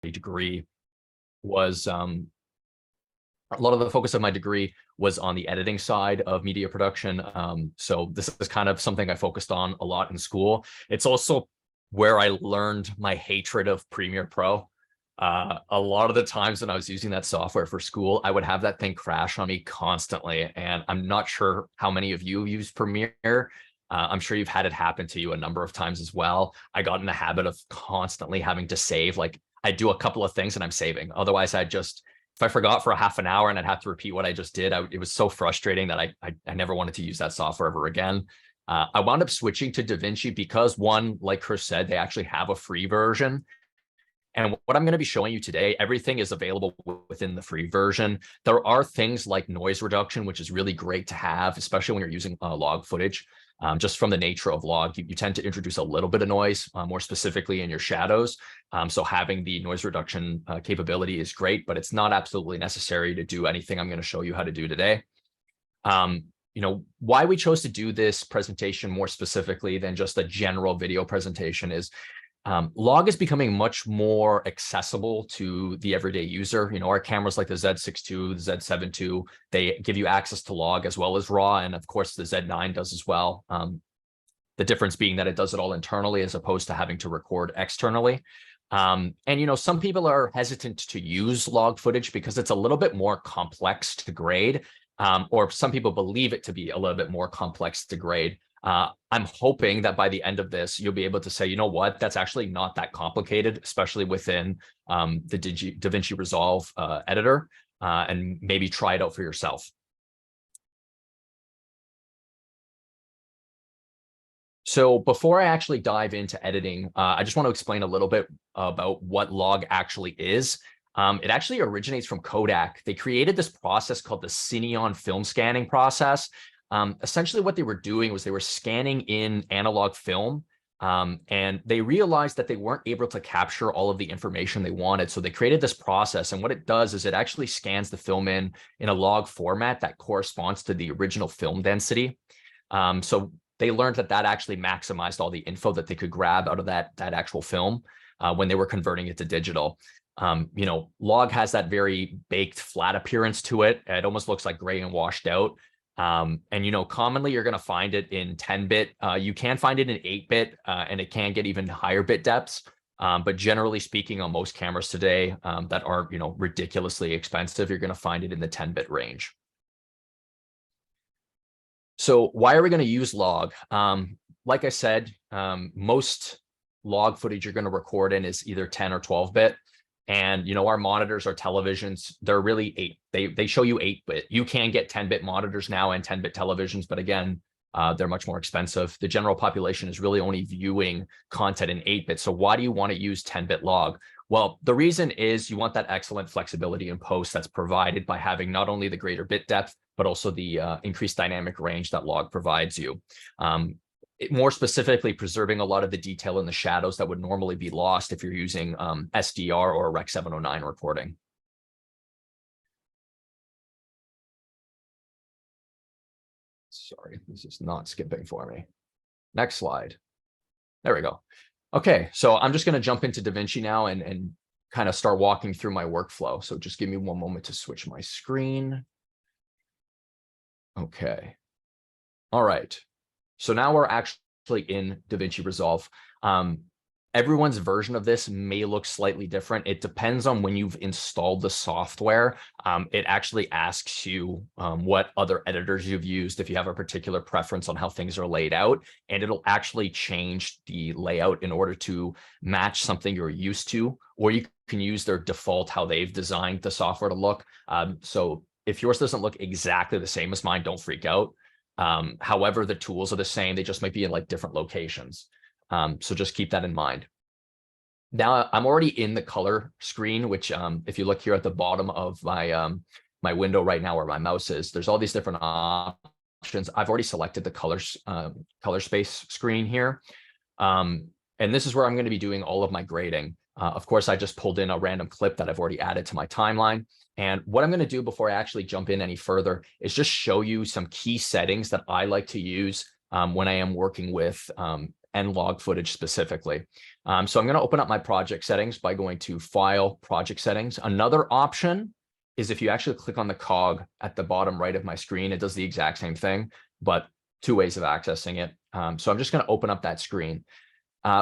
degree was a lot of the focus of my degree was on the editing side of media production. So this is kind of something I focused on a lot in school. It's also where I learned my hatred of Premiere Pro. A lot of the times when I was using that software for school, I would have that thing crash on me constantly. And I'm not sure how many of you use Premiere. I'm sure you've had it happen to you a number of times as well. I got in the habit of constantly having to save. Like I do a couple of things and I'm saving. Otherwise, if I forgot for a half an hour and I'd have to repeat what I just did, it was so frustrating that I never wanted to use that software ever again. I wound up switching to DaVinci because one, like Chris said, they actually have a free version. And what I'm going to be showing you today, everything is available within the free version. There are things like noise reduction, which is really great to have, especially when you're using log footage. Just from the nature of log, you tend to introduce a little bit of noise, more specifically in your shadows. So having the noise reduction capability is great, but it's not absolutely necessary to do anything I'm going to show you how to do today. Why we chose to do this presentation more specifically than just a general video presentation is log is becoming much more accessible to the everyday user. Our cameras like the Z6 II, the Z7 II, they give you access to log as well as raw. And of course, the Z9 does as well. The difference being that it does it all internally as opposed to having to record externally. And some people are hesitant to use log footage because it's a little bit more complex to grade, or some people believe it to be a little bit more complex to grade. I'm hoping that by the end of this, you'll be able to say, you know what, that's actually not that complicated, especially within the DaVinci Resolve editor, and maybe try it out for yourself. So before I actually dive into editing, I just want to explain a little bit about what log actually is. It actually originates from Kodak. They created this process called the Cineon film scanning process. Essentially what they were doing was they were scanning in analog film, and they realized that they weren't able to capture all of the information they wanted. So they created this process, and what it does is it actually scans the film in a log format that corresponds to the original film density. So they learned that actually maximized all the info that they could grab out of that actual film when they were converting it to digital. Log has that very baked flat appearance to it. It almost looks like gray and washed out. And commonly you're going to find it in 10-bit. You can find it in 8-bit, and it can get even higher bit depths. But generally speaking, on most cameras today that are ridiculously expensive, you're going to find it in the 10-bit range. So why are we going to use log? Like I said, most log footage you're going to record in is either 10 or 12-bit. And our monitors, our televisions, they're really 8. They show you 8-bit. You can get 10-bit monitors now and 10-bit televisions, but again, they're much more expensive. The general population is really only viewing content in 8-bit. So why do you want to use 10-bit log? Well, the reason is you want that excellent flexibility in post that's provided by having not only the greater bit depth, but also the increased dynamic range that log provides you. More specifically, preserving a lot of the detail in the shadows that would normally be lost if you're using SDR or Rec 709 recording. Sorry, this is not skipping for me. Next slide. There we go. Okay, so I'm just going to jump into DaVinci now and kind of start walking through my workflow. So just give me one moment to switch my screen. Okay. All right. So now we're actually in DaVinci Resolve. Everyone's version of this may look slightly different. It depends on when you've installed the software. It actually asks you what other editors you've used, if you have a particular preference on how things are laid out, and it'll actually change the layout in order to match something you're used to, or you can use their default, how they've designed the software to look. So if yours doesn't look exactly the same as mine, don't freak out. However, the tools are the same. They just might be in like different locations. So just keep that in mind. Now I'm already in the color screen, which if you look here at the bottom of my my window right now where my mouse is, there's all these different options. I've already selected the color space screen here. And this is where I'm going to be doing all of my grading. Of course, I just pulled in a random clip that I've already added to my timeline. And what I'm going to do before I actually jump in any further is just show you some key settings that I like to use when I am working with N-Log footage specifically. So I'm going to open up my project settings by going to File, Project Settings. Another option is if you actually click on the cog at the bottom right of my screen, it does the exact same thing, but two ways of accessing it. So I'm just going to open up that screen.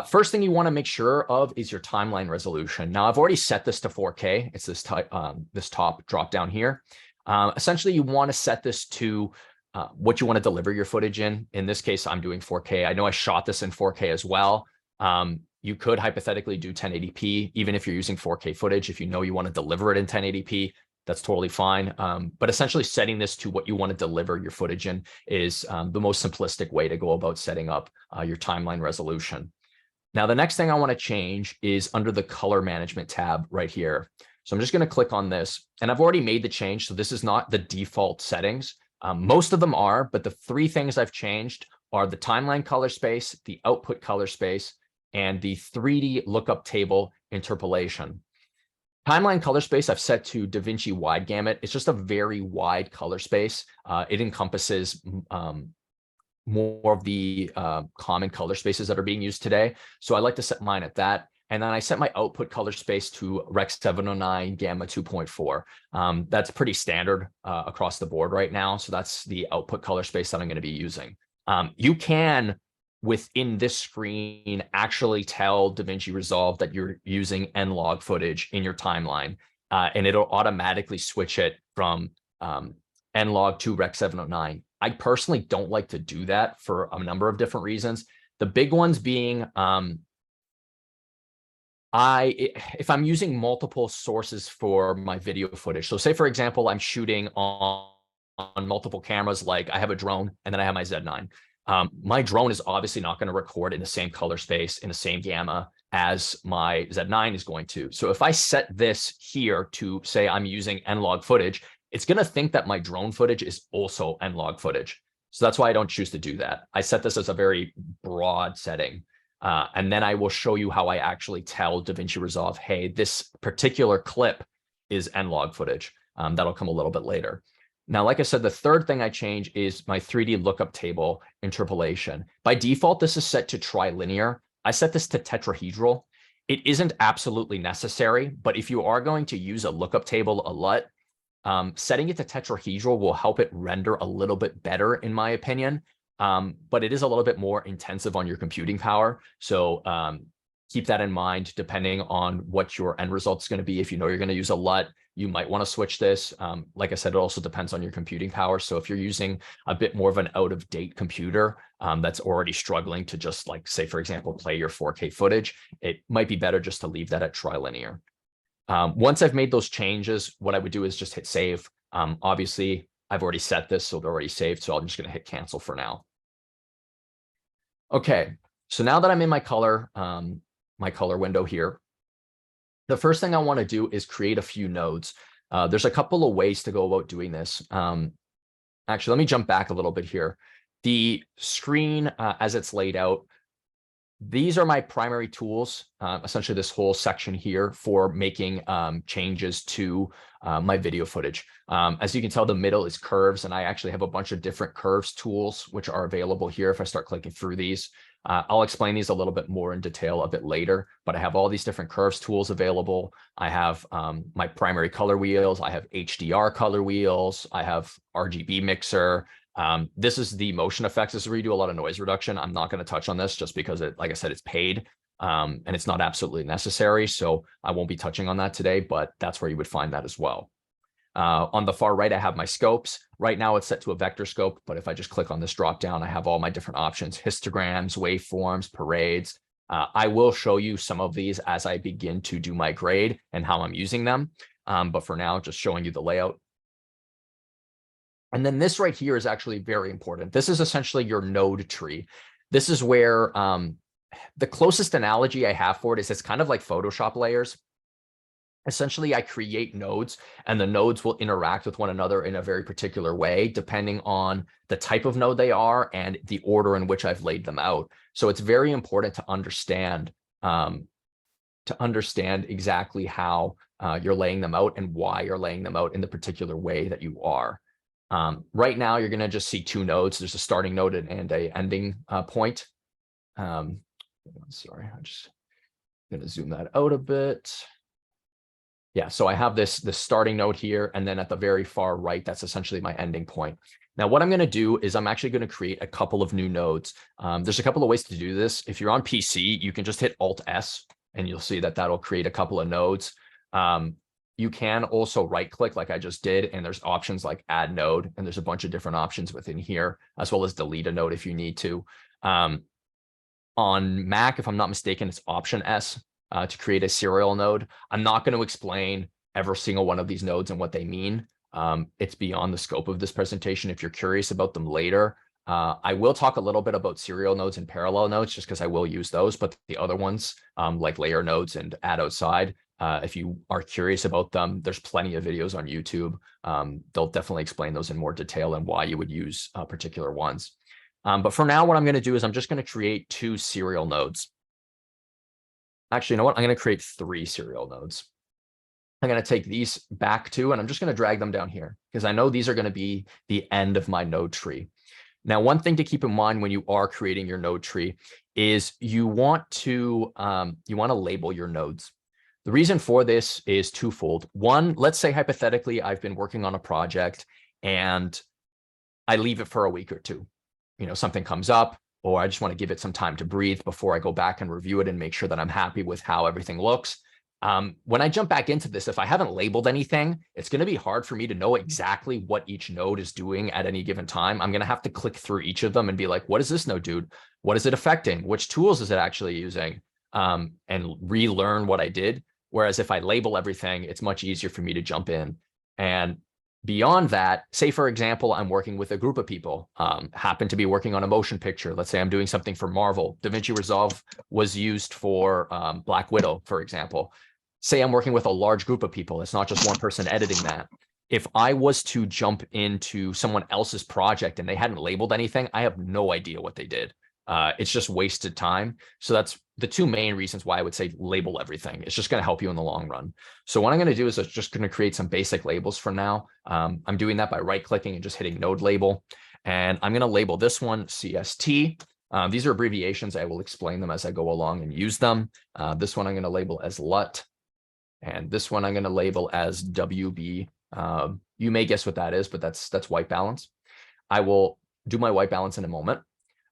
First thing you want to make sure of is your timeline resolution. Now, I've already set this to 4K. It's this top drop down here. Essentially, you want to set this to what you want to deliver your footage in. In this case, I'm doing 4K. I know I shot this in 4K as well. You could hypothetically do 1080p, even if you're using 4K footage. If you know you want to deliver it in 1080p, that's totally fine. But essentially setting this to what you want to deliver your footage in is the most simplistic way to go about setting up your timeline resolution. Now, the next thing I want to change is under the color management tab right here. So I'm just going to click on this, and I've already made the change. So this is not the default settings. Most of them are, but the three things I've changed are the timeline color space, the output color space, and the 3D lookup table interpolation. Timeline color space I've set to DaVinci wide gamut. It's just a very wide color space. It encompasses more of the common color spaces that are being used today. So I like to set mine at that. And then I set my output color space to Rec 709 Gamma 2.4. That's pretty standard across the board right now. So that's the output color space that I'm going to be using. You can, within this screen, actually tell DaVinci Resolve that you're using N-Log footage in your timeline, and it'll automatically switch it from N-Log to Rec 709. I personally don't like to do that for a number of different reasons. The big ones being, if I'm using multiple sources for my video footage. So say, for example, I'm shooting on multiple cameras, like I have a drone and then I have my Z9. My drone is obviously not going to record in the same color space, in the same gamma as my Z9 is going to. So if I set this here to say I'm using N-Log footage, it's going to think that my drone footage is also N-Log footage. So that's why I don't choose to do that. I set this as a very broad setting. And then I will show you how I actually tell DaVinci Resolve, hey, this particular clip is N-Log footage. That'll come a little bit later. Now, like I said, the third thing I change is my 3D lookup table interpolation. By default, this is set to trilinear. I set this to tetrahedral. It isn't absolutely necessary, but if you are going to use a lookup table a lot, setting it to tetrahedral will help it render a little bit better, in my opinion. But it is a little bit more intensive on your computing power. So keep that in mind, depending on what your end result is going to be. If you know you're going to use a LUT, you might want to switch this. Like I said, it also depends on your computing power. So if you're using a bit more of an out-of-date computer that's already struggling to just, like, say, for example, play your 4K footage, it might be better just to leave that at trilinear. Once I've made those changes, what I would do is just hit save. Obviously, I've already set this, so they're already saved. So I'm just going to hit cancel for now. Okay, so now that I'm in my color window here, the first thing I want to do is create a few nodes. There's a couple of ways to go about doing this. Actually, let me jump back a little bit here. The screen as it's laid out, these are my primary tools, essentially this whole section here for making changes to my video footage. As you can tell, the middle is curves, and I actually have a bunch of different curves tools which are available here if I start clicking through these. I'll explain these a little bit more in detail a bit later, but I have all these different curves tools available. I have my primary color wheels. I have HDR color wheels. I have RGB mixer. This is the motion effects. This is where you do a lot of noise reduction. I'm not going to touch on this just because like I said, it's paid and it's not absolutely necessary. So I won't be touching on that today, but that's where you would find that as well. On the far right, I have my scopes. Right now it's set to a vector scope, but if I just click on this drop down, I have all my different options: histograms, waveforms, parades. I will show you some of these as I begin to do my grade and how I'm using them. But for now, just showing you the layout. And then this right here is actually very important. This is essentially your node tree. This is where the closest analogy I have for it is it's kind of like Photoshop layers. Essentially, I create nodes, and the nodes will interact with one another in a very particular way, depending on the type of node they are and the order in which I've laid them out. So it's very important to understand exactly how you're laying them out and why you're laying them out in the particular way that you are. Right now, you're going to just see two nodes. There's a starting node and an ending point. Sorry, I'm just going to zoom that out a bit. Yeah, so I have this starting node here, and then at the very far right, that's essentially my ending point. Now, what I'm going to do is I'm actually going to create a couple of new nodes. There's a couple of ways to do this. If you're on PC, you can just hit Alt-S, and you'll see that that'll create a couple of nodes. You can also right-click like I just did, and there's options like Add Node, and there's a bunch of different options within here, as well as delete a node if you need to. On Mac, if I'm not mistaken, it's Option S to create a serial node. I'm not going to explain every single one of these nodes and what they mean. It's beyond the scope of this presentation. If you're curious about them later, I will talk a little bit about serial nodes and parallel nodes just because I will use those, but the other ones like layer nodes and add outside, if you are curious about them, there's plenty of videos on YouTube. They'll definitely explain those in more detail and why you would use particular ones. But for now, what I'm going to do is I'm just going to create 2 serial nodes. Actually, you know what? I'm going to create 3 serial nodes. I'm going to take these back 2, and I'm just going to drag them down here because I know these are going to be the end of my node tree. Now, one thing to keep in mind when you are creating your node tree is you want to label your nodes. The reason for this is twofold. One, let's say hypothetically, I've been working on a project and I leave it for a week or 2. You know, something comes up, or I just want to give it some time to breathe before I go back and review it and make sure that I'm happy with how everything looks. When I jump back into this, if I haven't labeled anything, it's going to be hard for me to know exactly what each node is doing at any given time. I'm going to have to click through each of them and be like, what does this node do? What is it affecting? Which tools is it actually using? And relearn what I did. Whereas if I label everything, it's much easier for me to jump in. And beyond that, say, for example, I'm working with a group of people, happen to be working on a motion picture. Let's say I'm doing something for Marvel. DaVinci Resolve was used for Black Widow, for example. Say I'm working with a large group of people. It's not just one person editing that. If I was to jump into someone else's project and they hadn't labeled anything, I have no idea what they did. It's just wasted time. So that's the 2 main reasons why I would say label everything. It's just going to help you in the long run. So what I'm going to do is I'm just going to create some basic labels for now. I'm doing that by right-clicking and just hitting node label. And I'm going to label this one CST. These are abbreviations. I will explain them as I go along and use them. This one I'm going to label as LUT. And this one I'm going to label as WB. You may guess what that is, but that's white balance. I will do my white balance in a moment.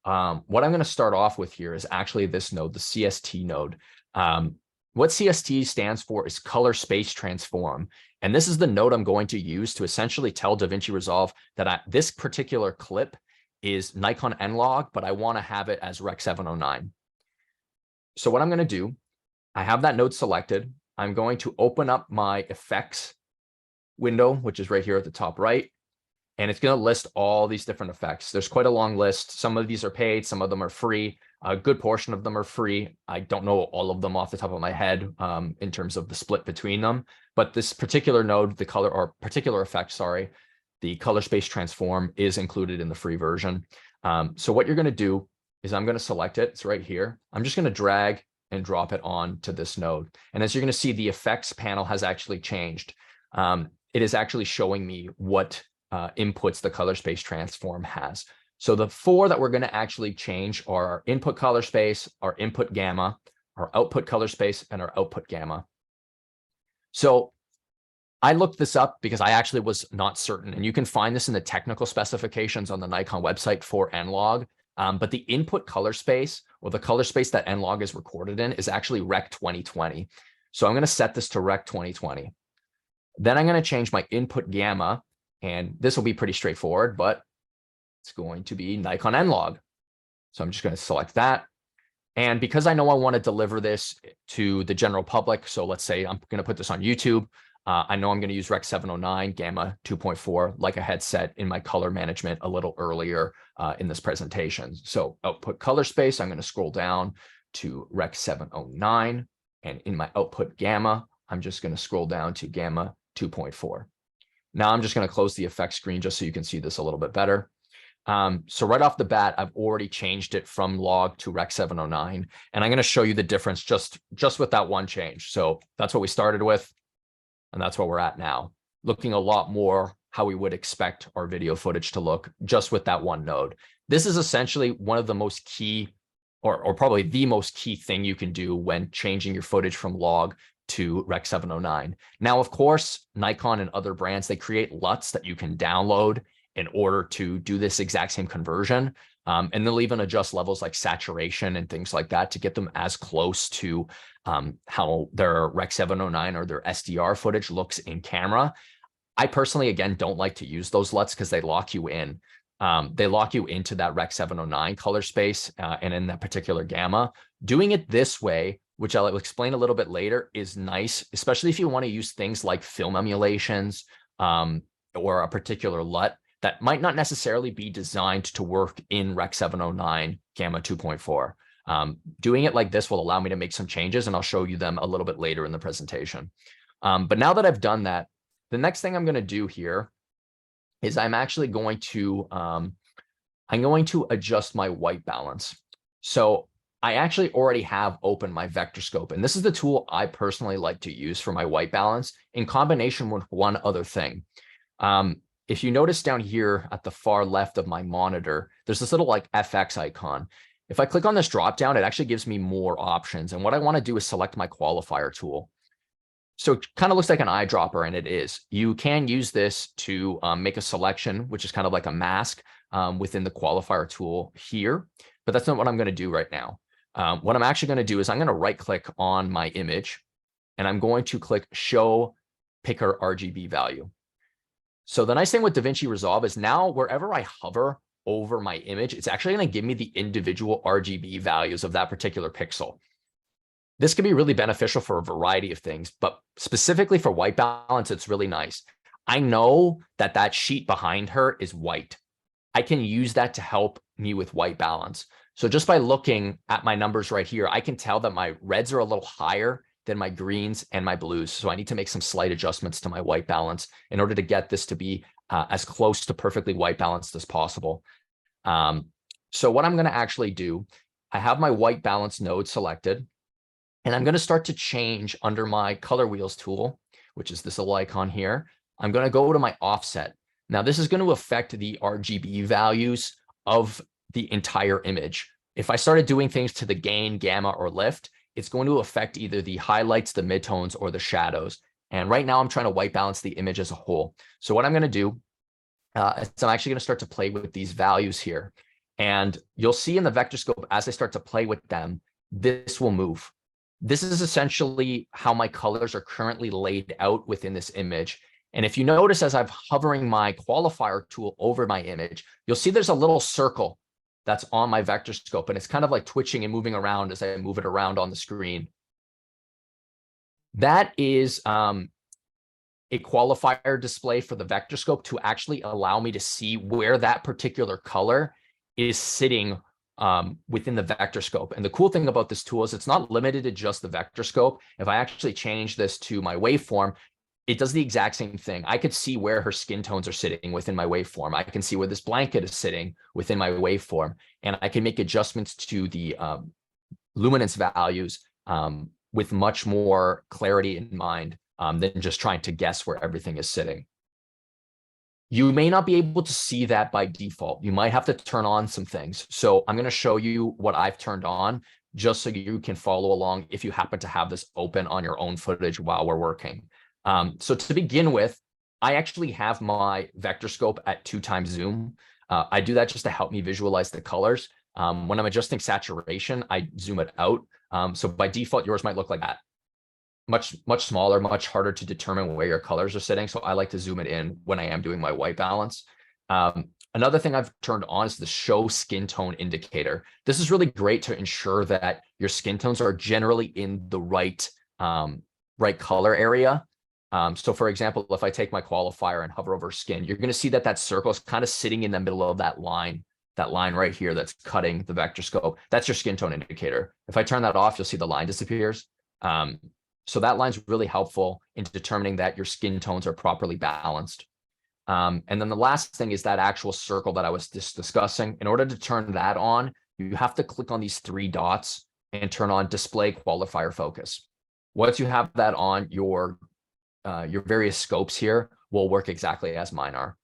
What I'm going to start off with here is actually this node, the CST node. What CST stands for is color space transform. And this is the node I'm going to use to essentially tell DaVinci Resolve that this particular clip is Nikon N-Log, but I want to have it as Rec 709. So what I'm going to do, I have that node selected. I'm going to open up my effects window, which is right here at the top right. And it's going to list all these different effects. There's quite a long list. Some of these are paid, some of them are free. A good portion of them are free. I don't know all of them off the top of my head in terms of the split between them. But this particular node, the color or particular effect, sorry, the color space transform is included in the free version. So what you're going to do is I'm going to select it. It's right here. I'm just going to drag and drop it on to this node. And as you're going to see, the effects panel has actually changed. It is actually showing me what inputs the color space transform has. So the 4 that we're going to actually change are our input color space, our input gamma, our output color space, and our output gamma. So I looked this up because I actually was not certain, and you can find this in the technical specifications on the Nikon website for N-Log. But the input color space, or the color space that N-Log is recorded in, is actually Rec 2020. So I'm going to set this to Rec 2020. Then I'm going to change my input gamma, and this will be pretty straightforward, but it's going to be Nikon N-Log. So I'm just going to select that. And because I know I want to deliver this to the general public, so let's say I'm going to put this on YouTube. I know I'm going to use Rec 709 Gamma 2.4 like I had set in my color management a little earlier in this presentation. So output color space, I'm going to scroll down to Rec 709. And in my output gamma, I'm just going to scroll down to Gamma 2.4. Now I'm just going to close the effect screen just so you can see this a little bit better. So right off the bat, I've already changed it from log to Rec 709. And I'm going to show you the difference just with that one change. So that's what we started with. And that's where we're at now, looking a lot more how we would expect our video footage to look just with that one node. This is essentially one of the most key or probably the most key thing you can do when changing your footage from log to Rec 709. Now, of course, Nikon and other brands, they create LUTs that you can download in order to do this exact same conversion. And they'll even adjust levels like saturation and things like that to get them as close to how their Rec 709 or their SDR footage looks in camera. I personally, again, don't like to use those LUTs because they lock you in. They lock you into that Rec 709 color space and in that particular gamma. Doing it this way, which I'll explain a little bit later, is nice, especially if you want to use things like film emulations or a particular LUT that might not necessarily be designed to work in Rec 709 Gamma 2.4. Doing it like this will allow me to make some changes, and I'll show you them a little bit later in the presentation. But now that I've done that, the next thing I'm going to do here is I'm actually going to adjust my white balance. So I actually already have open my vector scope, and this is the tool I personally like to use for my white balance in combination with one other thing. If you notice down here at the far left of my monitor, there's this little like FX icon. If I click on this drop down, it actually gives me more options. And what I want to do is select my qualifier tool. So it kind of looks like an eyedropper, and it is. You can use this to make a selection, which is kind of like a mask within the qualifier tool here, but that's not what I'm going to do right now. What I'm actually going to do is I'm going to right click on my image, and I'm going to click Show Picker RGB Value. So the nice thing with DaVinci Resolve is now wherever I hover over my image, it's actually going to give me the individual RGB values of that particular pixel. This can be really beneficial for a variety of things, but specifically for white balance, it's really nice. I know that that sheet behind her is white. I can use that to help me with white balance. So just by looking at my numbers right here, I can tell that my reds are a little higher than my greens and my blues. So I need to make some slight adjustments to my white balance in order to get this to be as close to perfectly white balanced as possible. So what I'm going to actually do, I have my white balance node selected, and I'm going to start to change under my color wheels tool, which is this little icon here. I'm going to go to my offset. Now, this is going to affect the RGB values of the entire image. If I started doing things to the gain, gamma, or lift, it's going to affect either the highlights, the midtones, or the shadows. And right now I'm trying to white balance the image as a whole. So what I'm going to do is I'm actually going to start to play with these values here. And you'll see in the vector scope, as I start to play with them, this will move. This is essentially how my colors are currently laid out within this image. And if you notice, as I'm hovering my qualifier tool over my image, you'll see there's a little circle that's on my vector scope, and it's kind of like twitching and moving around as I move it around on the screen. That is a qualifier display for the vector scope to actually allow me to see where that particular color is sitting within the vector scope. And the cool thing about this tool is it's not limited to just the vector scope. If I actually change this to my waveform, it does the exact same thing. I could see where her skin tones are sitting within my waveform. I can see where this blanket is sitting within my waveform. And I can make adjustments to the luminance values with much more clarity in mind than just trying to guess where everything is sitting. You may not be able to see that by default. You might have to turn on some things. So I'm going to show you what I've turned on just so you can follow along if you happen to have this open on your own footage while we're working. So to begin with, I actually have my vector scope at 2x zoom. I do that just to help me visualize the colors. When I'm adjusting saturation, I zoom it out. So by default, yours might look like that. Much smaller, much harder to determine where your colors are sitting. So I like to zoom it in when I am doing my white balance. Another thing I've turned on is the show skin tone indicator. This is really great to ensure that your skin tones are generally in the right color area. So for example, if I take my qualifier and hover over skin, you're going to see that that circle is kind of sitting in the middle of that line right here that's cutting the vector scope. That's your skin tone indicator. If I turn that off, you'll see the line disappears. So that line's really helpful in determining that your skin tones are properly balanced. And then the last thing is that actual circle that I was just discussing. In order to turn that on, you have to click on these 3 dots and turn on display qualifier focus. Once you have that on, your various scopes here will work exactly as mine are.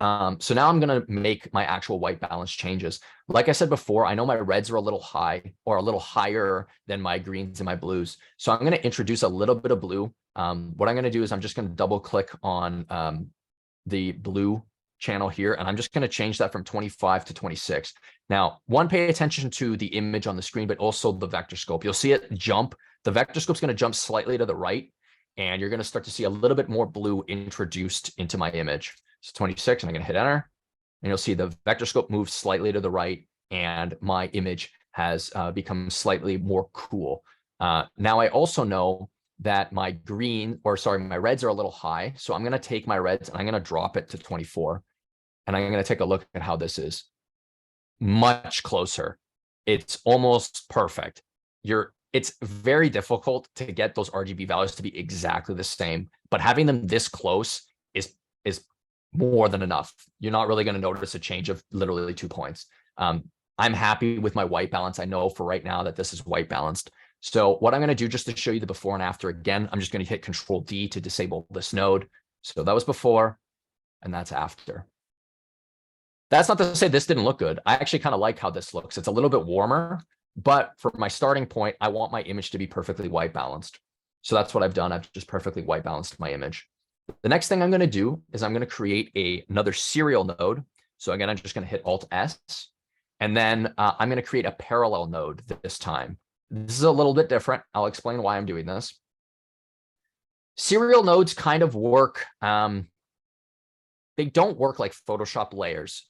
So now I'm going to make my actual white balance changes. Like I said before, I know my reds are a little high or a little higher than my greens and my blues. So I'm going to introduce a little bit of blue. What I'm going to do is I'm just going to double click on the blue channel here, and I'm just going to change that from 25 to 26. Now, pay attention to the image on the screen, but also the vector scope. You'll see it jump. The vector scope's going to jump slightly to the right, and you're going to start to see a little bit more blue introduced into my image. So 26, and I'm going to hit enter, and you'll see the vector scope moves slightly to the right, and my image has become slightly more cool. Now, I also know that my my reds are a little high. So I'm going to take my reds and I'm going to drop it to 24. And I'm going to take a look at how this is. Much closer. It's almost perfect. It's very difficult to get those RGB values to be exactly the same, but having them this close is more than enough. You're not really going to notice a change of literally 2 points. I'm happy with my white balance. I know for right now that this is white balanced. So what I'm going to do, just to show you the before and after again, I'm just going to hit Control D to disable this node. So that was before, and that's after. That's not to say this didn't look good. I actually kind of like how this looks. It's a little bit warmer, but for my starting point, I want my image to be perfectly white balanced. So that's what I've done. I've just perfectly white balanced my image. The next thing I'm going to do is I'm going to create another serial node. So again, I'm just going to hit Alt S, and then I'm going to create a parallel node this time. This is a little bit different. I'll explain why I'm doing this. Serial nodes kind of work. They don't work like Photoshop layers.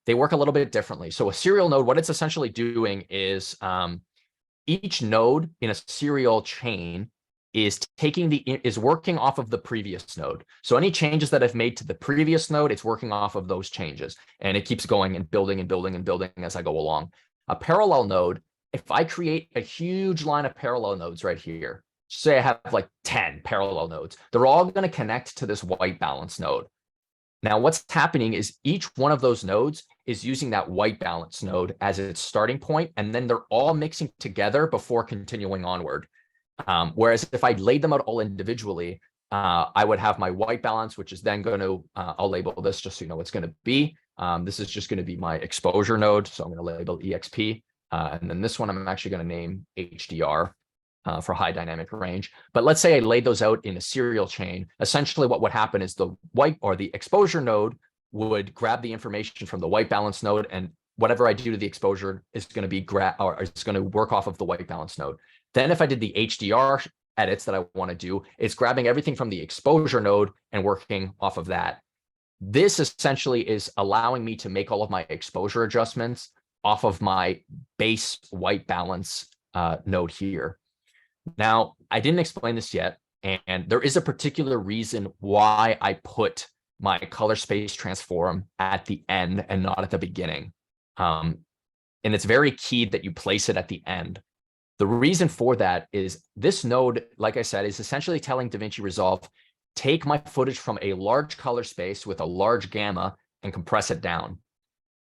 They work a little bit differently. So a serial node, what it's essentially doing is each node in a serial chain is working off of the previous node. So any changes that I've made to the previous node, it's working off of those changes. And it keeps going and building and building and building as I go along. A parallel node, if I create a huge line of parallel nodes right here, say I have like 10 parallel nodes, they're all going to connect to this white balance node. Now, what's happening is each one of those nodes is using that white balance node as its starting point, and then they're all mixing together before continuing onward. Whereas if I laid them out all individually, I would have my white balance, which is then going to, I'll label this just so you know what it's going to be. This is just going to be my exposure node. So I'm going to label EXP. And then this one, I'm actually going to name HDR for high dynamic range. But let's say I laid those out in a serial chain. Essentially, what would happen is the white or the exposure node would grab the information from the white balance node, and whatever I do to the exposure is going to be it's going to work off of the white balance node. Then if I did the HDR edits that I want to do, it's grabbing everything from the exposure node and working off of that. This essentially is allowing me to make all of my exposure adjustments off of my base white balance node here. Now, I didn't explain this yet, and there is a particular reason why I put my color space transform at the end and not at the beginning. And it's very key that you place it at the end. The reason for that is this node, like I said, is essentially telling DaVinci Resolve, take my footage from a large color space with a large gamma and compress it down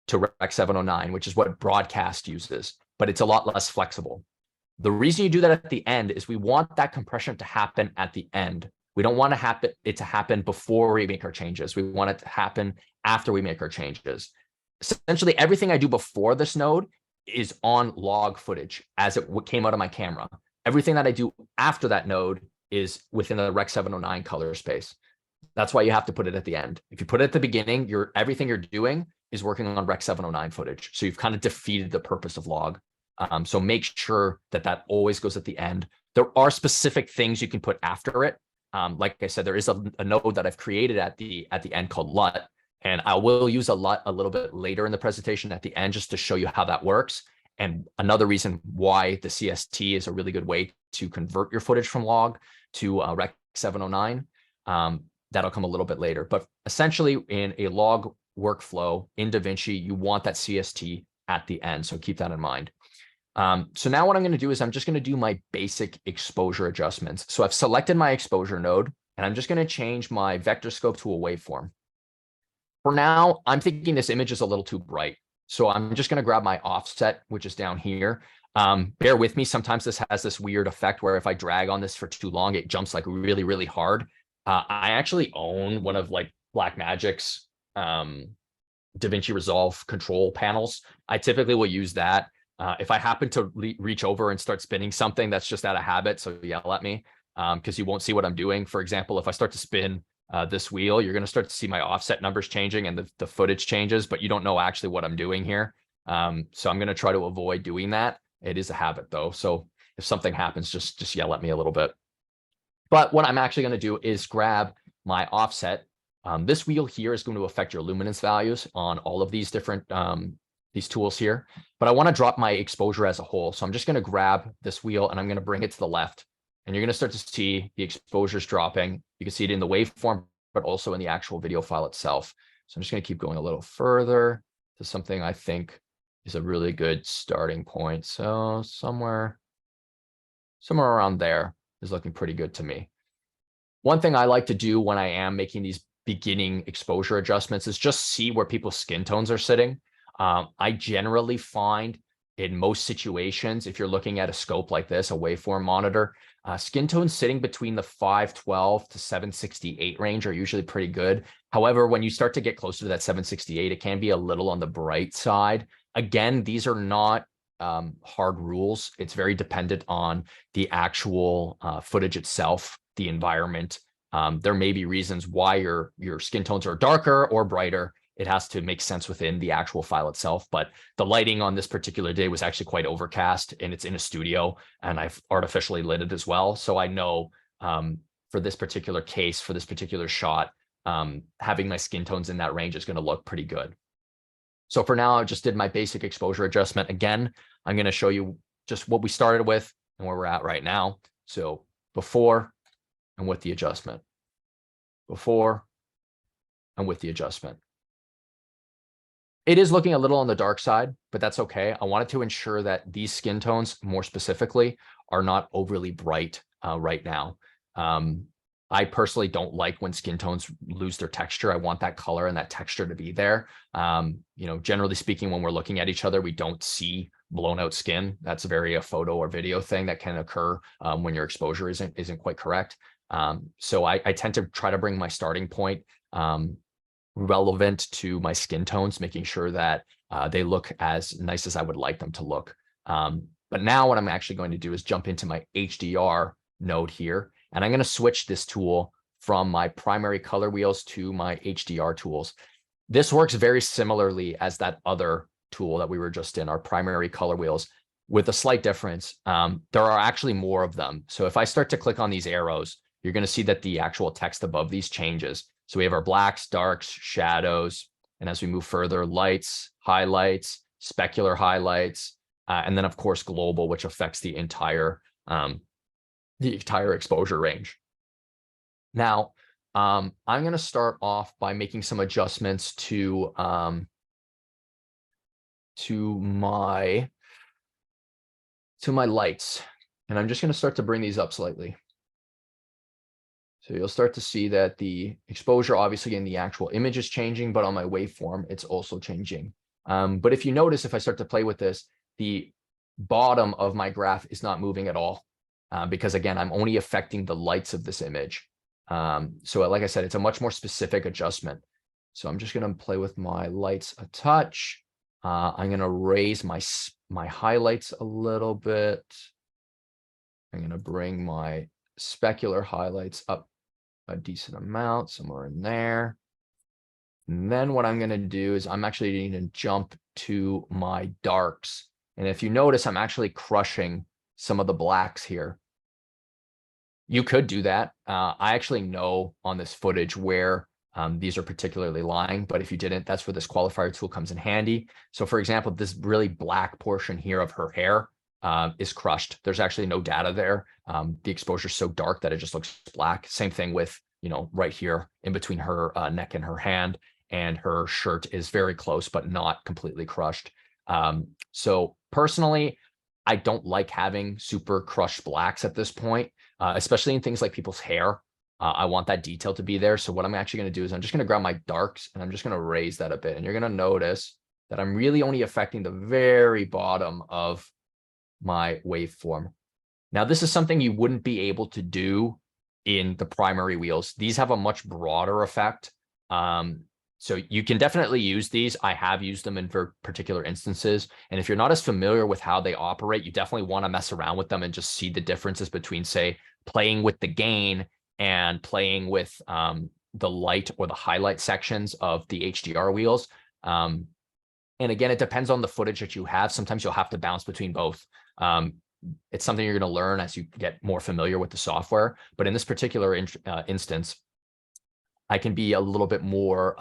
to Rec 709, which is what broadcast uses, but it's a lot less flexible. The reason you do that at the end is we want that compression to happen at the end. We don't want it to happen before we make our changes. We want it to happen after we make our changes. Essentially, everything I do before this node is on log footage as it came out of my camera. Everything that I do after that node is within the Rec 709 color space. That's why you have to put it at the end. If you put it at the beginning, everything you're doing is working on Rec 709 footage. So you've kind of defeated the purpose of log. So make sure that always goes at the end. There are specific things you can put after it. Like I said, there is a node that I've created at the end called LUT, and I will use a LUT a little bit later in the presentation at the end just to show you how that works. And another reason why the CST is a really good way to convert your footage from log to Rec 709. That'll come a little bit later. But essentially, in a log workflow in DaVinci, you want that CST at the end. So keep that in mind. So now what I'm going to do is I'm just going to do my basic exposure adjustments. So I've selected my exposure node, and I'm just going to change my vector scope to a waveform. For now, I'm thinking this image is a little too bright. So I'm just going to grab my offset, which is down here. Bear with me. Sometimes this has this weird effect where if I drag on this for too long, it jumps like really, really hard. I actually own one of like Blackmagic's DaVinci Resolve control panels. I typically will use that. If I happen to reach over and start spinning something, that's just out of habit, so yell at me, because you won't see what I'm doing. For example, if I start to spin this wheel, you're going to start to see my offset numbers changing and the footage changes, but you don't know actually what I'm doing here. So I'm going to try to avoid doing that. It is a habit though. So if something happens, just yell at me a little bit. But what I'm actually going to do is grab my offset. This wheel here is going to affect your luminance values on all of these different these tools here. But I want to drop my exposure as a whole. So I'm just going to grab this wheel and I'm going to bring it to the left. And you're going to start to see the exposures dropping. You can see it in the waveform, but also in the actual video file itself. So I'm just going to keep going a little further to something I think is a really good starting point. So somewhere around there is looking pretty good to me. One thing I like to do when I am making these beginning exposure adjustments is just see where people's skin tones are sitting. I generally find in most situations, if you're looking at a scope like this, a waveform monitor, skin tones sitting between the 512 to 768 range are usually pretty good. However, when you start to get closer to that 768, it can be a little on the bright side. Again, these are not hard rules. It's very dependent on the actual footage itself, the environment. There may be reasons why your skin tones are darker or brighter. It has to make sense within the actual file itself. But the lighting on this particular day was actually quite overcast, and it's in a studio, and I've artificially lit it as well. So I know for this particular case, for this particular shot, having my skin tones in that range is going to look pretty good. So for now, I just did my basic exposure adjustment. Again, I'm going to show you just what we started with and where we're at right now. So before and with the adjustment. Before and with the adjustment. It is looking a little on the dark side, but that's okay. I wanted to ensure that these skin tones, more specifically, are not overly bright right now. I personally don't like when skin tones lose their texture. I want that color and that texture to be there. Generally speaking, when we're looking at each other, we don't see blown out skin. That's a photo or video thing that can occur when your exposure isn't quite correct. So I tend to try to bring my starting point relevant to my skin tones, making sure that they look as nice as I would like them to look. But now what I'm actually going to do is jump into my HDR node here, and I'm going to switch this tool from my primary color wheels to my HDR tools. This works very similarly as that other tool that we were just in, our primary color wheels, with a slight difference. There are actually more of them. So if I start to click on these arrows, you're going to see that the actual text above these changes. So we have our blacks, darks, shadows, and as we move further, lights, highlights, specular highlights, and then of course global, which affects the entire exposure range. Now, I'm going to start off by making some adjustments to my lights, and I'm just going to start to bring these up slightly. So you'll start to see that the exposure, obviously in the actual image, is changing, but on my waveform, it's also changing. But if you notice, if I start to play with this, the bottom of my graph is not moving at all, because again, I'm only affecting the lights of this image. So like I said, it's a much more specific adjustment. So I'm just going to play with my lights a touch. I'm going to raise my highlights a little bit. I'm going to bring my specular highlights up a decent amount, somewhere in there. And then what I'm going to do is I'm actually going to jump to my darks. And if you notice, I'm actually crushing some of the blacks here. You could do that. I actually know on this footage where these are particularly lying, but if you didn't, that's where this qualifier tool comes in handy. So for example, this really black portion here of her hair is crushed. There's actually no data there. The exposure is so dark that it just looks black. Same thing with, right here in between her neck and her hand, and her shirt is very close, but not completely crushed. So personally, I don't like having super crushed blacks at this point, especially in things like people's hair. I want that detail to be there. So what I'm actually going to do is I'm just going to grab my darks and I'm just going to raise that a bit. And you're going to notice that I'm really only affecting the very bottom of my waveform. Now, this is something you wouldn't be able to do in the primary wheels. These have a much broader effect. So you can definitely use these. I have used them in for particular instances. And if you're not as familiar with how they operate, you definitely want to mess around with them and just see the differences between, say, playing with the gain and playing with the light or the highlight sections of the HDR wheels. And again, it depends on the footage that you have. Sometimes you'll have to bounce between both. It's something you're going to learn as you get more familiar with the software. But in this particular instance, I can be a little bit more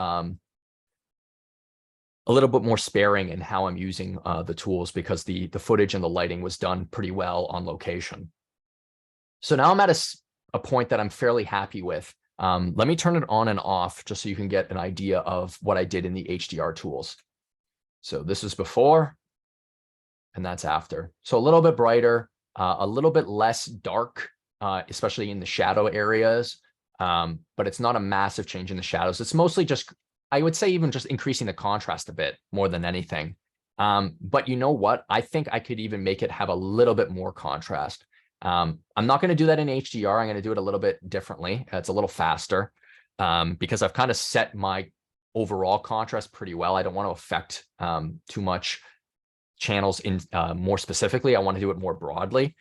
sparing in how I'm using the tools, because the footage and the lighting was done pretty well on location. So now I'm at a point that I'm fairly happy with. Let me turn it on and off just so you can get an idea of what I did in the HDR tools. So this is before, and that's after. So a little bit brighter, a little bit less dark, especially in the shadow areas. But it's not a massive change in the shadows. It's mostly just, I would say, even just increasing the contrast a bit more than anything. But you know what? I think I could even make it have a little bit more contrast. I'm not going to do that in HDR. I'm going to do it a little bit differently. It's a little faster because I've kind of set my overall contrast pretty well. I don't want to affect too much channels in more specifically. I want to do it more broadly.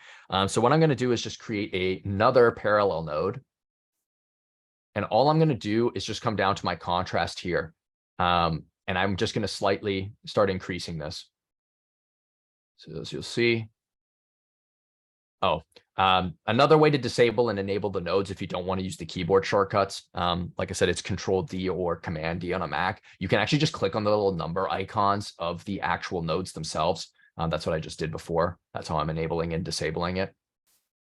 So what I'm going to do is just create another parallel node. And all I'm going to do is just come down to my contrast here. And I'm just going to slightly start increasing this. So as you'll see. Oh, another way to disable and enable the nodes if you don't want to use the keyboard shortcuts. Like I said, it's Control-D or Command-D on a Mac. You can actually just click on the little number icons of the actual nodes themselves. That's what I just did before. That's how I'm enabling and disabling it.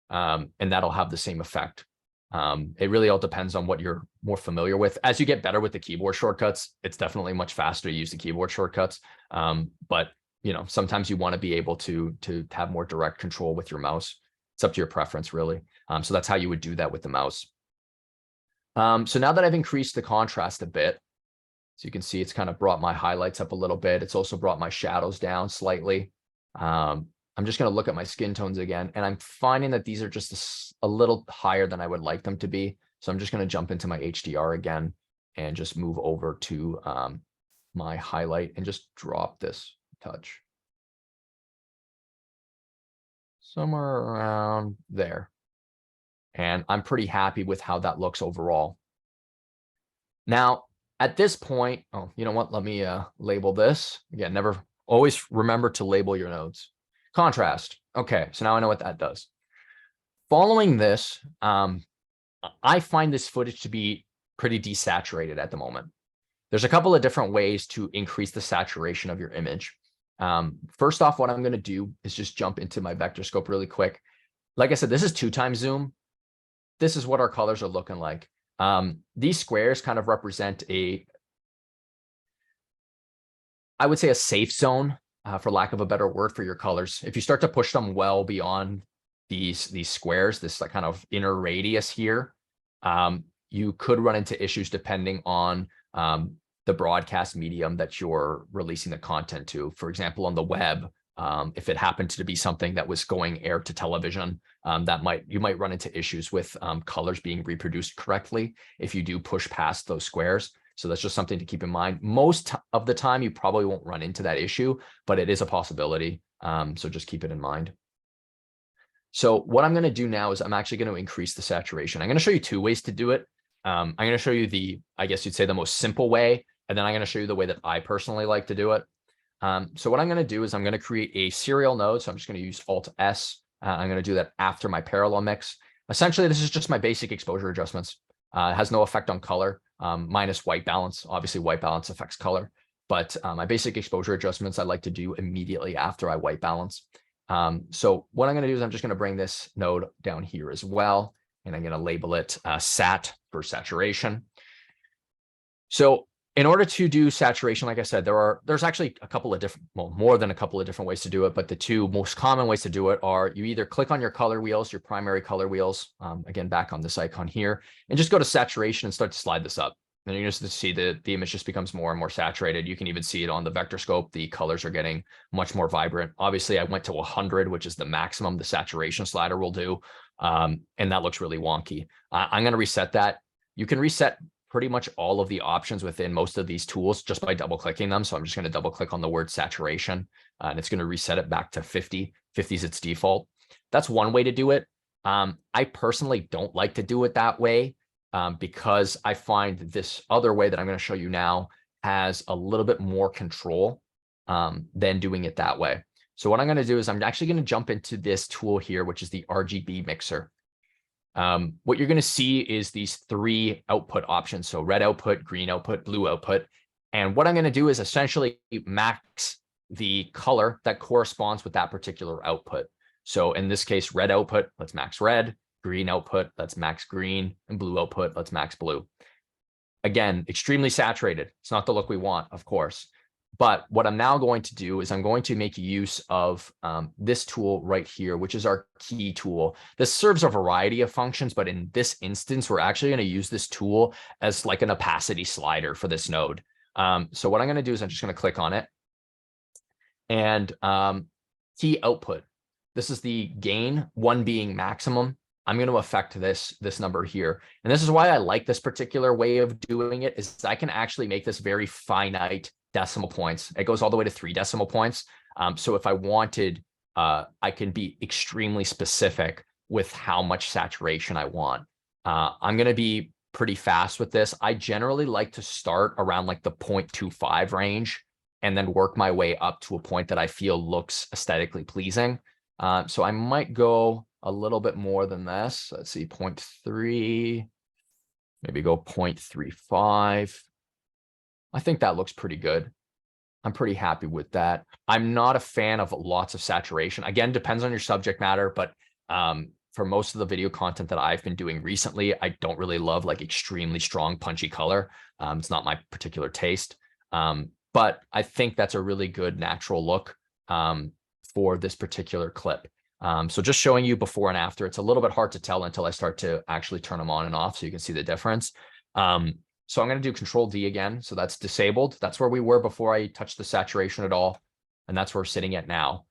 And that'll have the same effect. It really all depends on what you're more familiar with. As you get better with the keyboard shortcuts, it's definitely much faster to use the keyboard shortcuts. But you know, sometimes you want to be able to have more direct control with your mouse. It's up to your preference, really. So that's how you would do that with the mouse. So now that I've increased the contrast a bit, so you can see it's kind of brought my highlights up a little bit. It's also brought my shadows down slightly. I'm just going to look at my skin tones again, and I'm finding that these are just a little higher than I would like them to be. So I'm just going to jump into my HDR again and just move over to my highlight and just drop this touch. Somewhere around there. And I'm pretty happy with how that looks overall. Now, at this point, oh, you know what? Let me label this. Again, always remember to label your nodes. Contrast. Okay, so now I know what that does. Following this, I find this footage to be pretty desaturated at the moment. There's a couple of different ways to increase the saturation of your image. First off, what I'm going to do is just jump into my vector scope really quick. Like I said, this is 2x zoom. This is what our colors are looking like. These squares kind of represent I would say a safe zone, for lack of a better word, for your colors. If you start to push them well beyond these squares, this like kind of inner radius here, you could run into issues depending on the broadcast medium that you're releasing the content to. For example, on the web, if it happened to be something that was going air to television, you might run into issues with colors being reproduced correctly if you do push past those squares. So that's just something to keep in mind. Most of the time, you probably won't run into that issue, but it is a possibility. So just keep it in mind. So what I'm going to do now is I'm actually going to increase the saturation. I'm going to show you two ways to do it. I'm going to show you I guess you'd say the most simple way, and then I'm going to show you the way that I personally like to do it. So what I'm going to do is I'm going to create a serial node. So I'm just going to use Alt-S. I'm going to do that after my parallel mix. Essentially, this is just my basic exposure adjustments. It has no effect on color, minus white balance. Obviously, white balance affects color. But my basic exposure adjustments I like to do immediately after I white balance. So what I'm going to do is I'm just going to bring this node down here as well. And I'm going to label it Sat for saturation. So in order to do saturation, like I said, there's actually a couple of different, well, more than a couple of different ways to do it, but the two most common ways to do it are you either click on your color wheels, your primary color wheels, again, back on this icon here, and just go to saturation and start to slide this up. And you're just to see the image just becomes more and more saturated. You can even see it on the vector scope. The colors are getting much more vibrant. Obviously, I went to 100, which is the maximum the saturation slider will do. And that looks really wonky. I'm going to reset that. You can reset pretty much all of the options within most of these tools just by double clicking them. So I'm just going to double click on the word saturation and it's going to reset it back to 50. 50 is its default. That's one way to do it. I personally don't like to do it that way because I find this other way that I'm going to show you now has a little bit more control than doing it that way. So what I'm going to do is I'm actually going to jump into this tool here, which is the RGB mixer. What you're going to see is these 3 output options. So red output, green output, blue output. And what I'm going to do is essentially max the color that corresponds with that particular output. So in this case, red output, let's max red, green output, let's max green, and blue output, let's max blue. Again, extremely saturated. It's not the look we want, of course. But what I'm now going to do is I'm going to make use of this tool right here, which is our key tool. This serves a variety of functions, but in this instance, we're actually going to use this tool as like an opacity slider for this node. So what I'm going to do is I'm just going to click on it. And key output. This is the gain, 1 being maximum. I'm going to affect this number here. And this is why I like this particular way of doing it, is I can actually make this very finite decimal points. It goes all the way to 3 decimal points. So if I wanted, I can be extremely specific with how much saturation I want. I'm going to be pretty fast with this. I generally like to start around like the 0.25 range and then work my way up to a point that I feel looks aesthetically pleasing. So I might go a little bit more than this. Let's see, 0.3, maybe go 0.35. I think that looks pretty good. I'm pretty happy with that. I'm not a fan of lots of saturation. Again, depends on your subject matter, but for most of the video content that I've been doing recently, I don't really love like extremely strong, punchy color. It's not my particular taste. But I think that's a really good natural look for this particular clip. So just showing you before and after, it's a little bit hard to tell until I start to actually turn them on and off so you can see the difference. So I'm going to do Control D again. So that's disabled. That's where we were before I touched the saturation at all. And that's where we're sitting at now.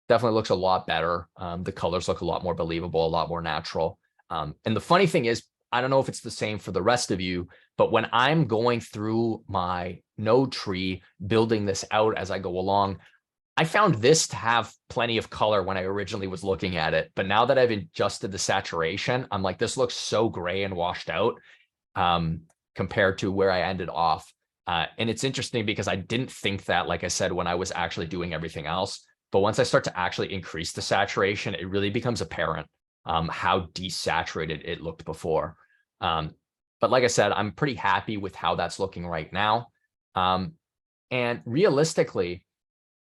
Definitely looks a lot better. The colors look a lot more believable, a lot more natural. And the funny thing is, I don't know if it's the same for the rest of you, but when I'm going through my node tree, building this out as I go along, I found this to have plenty of color when I originally was looking at it. But now that I've adjusted the saturation, I'm like, this looks so gray and washed out compared to where I ended off. And it's interesting because I didn't think that, like I said, when I was actually doing everything else. But once I start to actually increase the saturation, it really becomes apparent how desaturated it looked before. But like I said, I'm pretty happy with how that's looking right now. And realistically,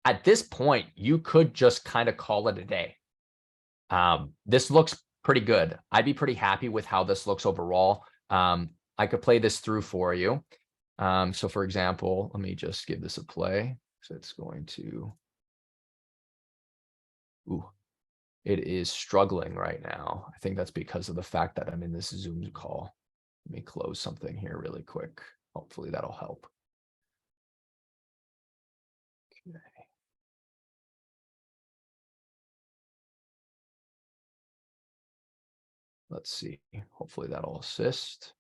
at this point, you could just kind of call it a day. This looks pretty good. I'd be pretty happy with how this looks overall. I could play this through for you. So for example, let me just give this a play. So it's going to, it is struggling right now. I think that's because of the fact that I'm in this Zoom call. Let me close something here really quick. Hopefully that'll help. Okay. Let's see. Hopefully that'll assist.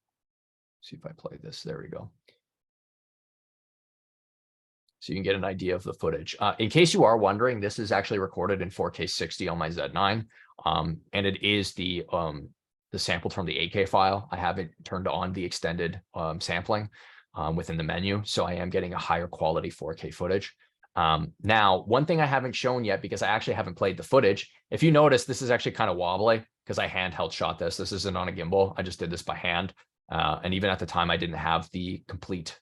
See if I play this. There we go. So you can get an idea of the footage. In case you are wondering, this is actually recorded in 4K 60 on my Z9. And it is the sampled from the 8K file. I haven't turned on the extended sampling within the menu. So I am getting a higher quality 4K footage. Now, one thing I haven't shown yet, because I actually haven't played the footage. If you notice, this is actually kind of wobbly because I handheld shot this. This isn't on a gimbal. I just did this by hand. And even at the time, I didn't have the complete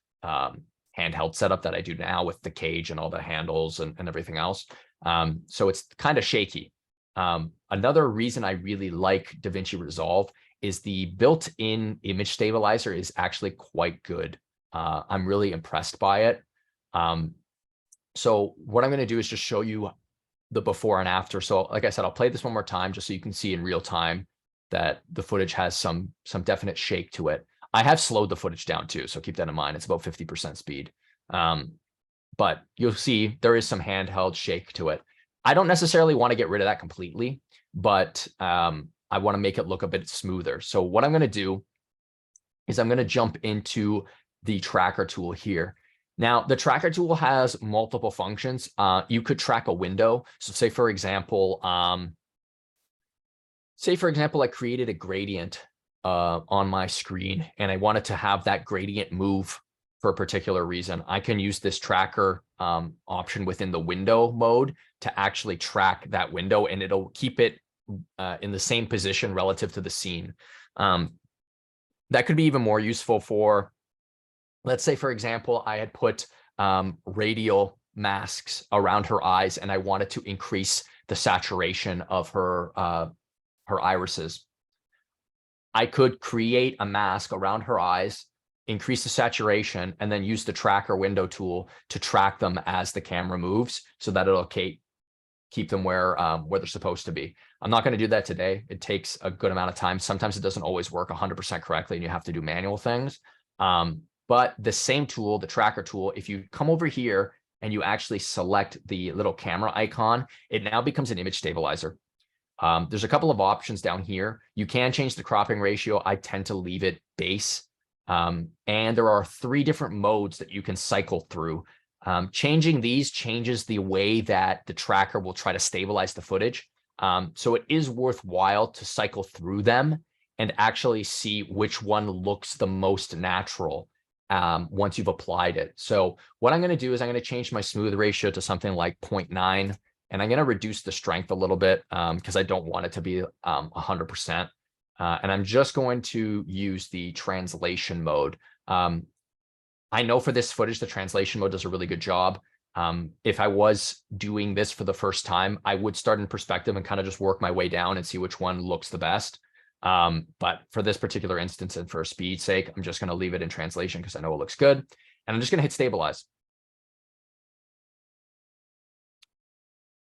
handheld setup that I do now with the cage and all the handles and everything else. So it's kind of shaky. Another reason I really like DaVinci Resolve is the built-in image stabilizer is actually quite good. I'm really impressed by it. So what I'm going to do is just show you the before and after. So like I said, I'll play this one more time just so you can see in real time that the footage has some definite shake to it. I have slowed the footage down too, so keep that in mind. It's about 50% speed. But you'll see there is some handheld shake to it. I don't necessarily want to get rid of that completely, but I want to make it look a bit smoother. So what I'm going to do is I'm going to jump into the tracker tool here. Now, the tracker tool has multiple functions. You could track a window. So say, for example, I created a gradient on my screen, and I wanted to have that gradient move for a particular reason. I can use this tracker option within the window mode to actually track that window, and it'll keep it in the same position relative to the scene. That could be even more useful for, let's say, for example, I had put radial masks around her eyes, and I wanted to increase the saturation of her irises. I could create a mask around her eyes, increase the saturation, and then use the tracker window tool to track them as the camera moves, so that it'll keep them where they're supposed to be. I'm not going to do that today. It takes a good amount of time. Sometimes it doesn't always work 100% correctly, and you have to do manual things. But the same tool, the tracker tool, if you come over here and you actually select the little camera icon, it now becomes an image stabilizer. There's a couple of options down here. You can change the cropping ratio. I tend to leave it base. And there are 3 different modes that you can cycle through. Changing these changes the way that the tracker will try to stabilize the footage. So it is worthwhile to cycle through them and actually see which one looks the most natural once you've applied it. So what I'm going to do is I'm going to change my smooth ratio to something like 0.9, and I'm going to reduce the strength a little bit because I don't want it to be 100%. And I'm just going to use the translation mode. I know for this footage, the translation mode does a really good job. If I was doing this for the first time, I would start in perspective and kind of just work my way down and see which one looks the best. But for this particular instance and for speed's sake, I'm just going to leave it in translation because I know it looks good. And I'm just going to hit stabilize.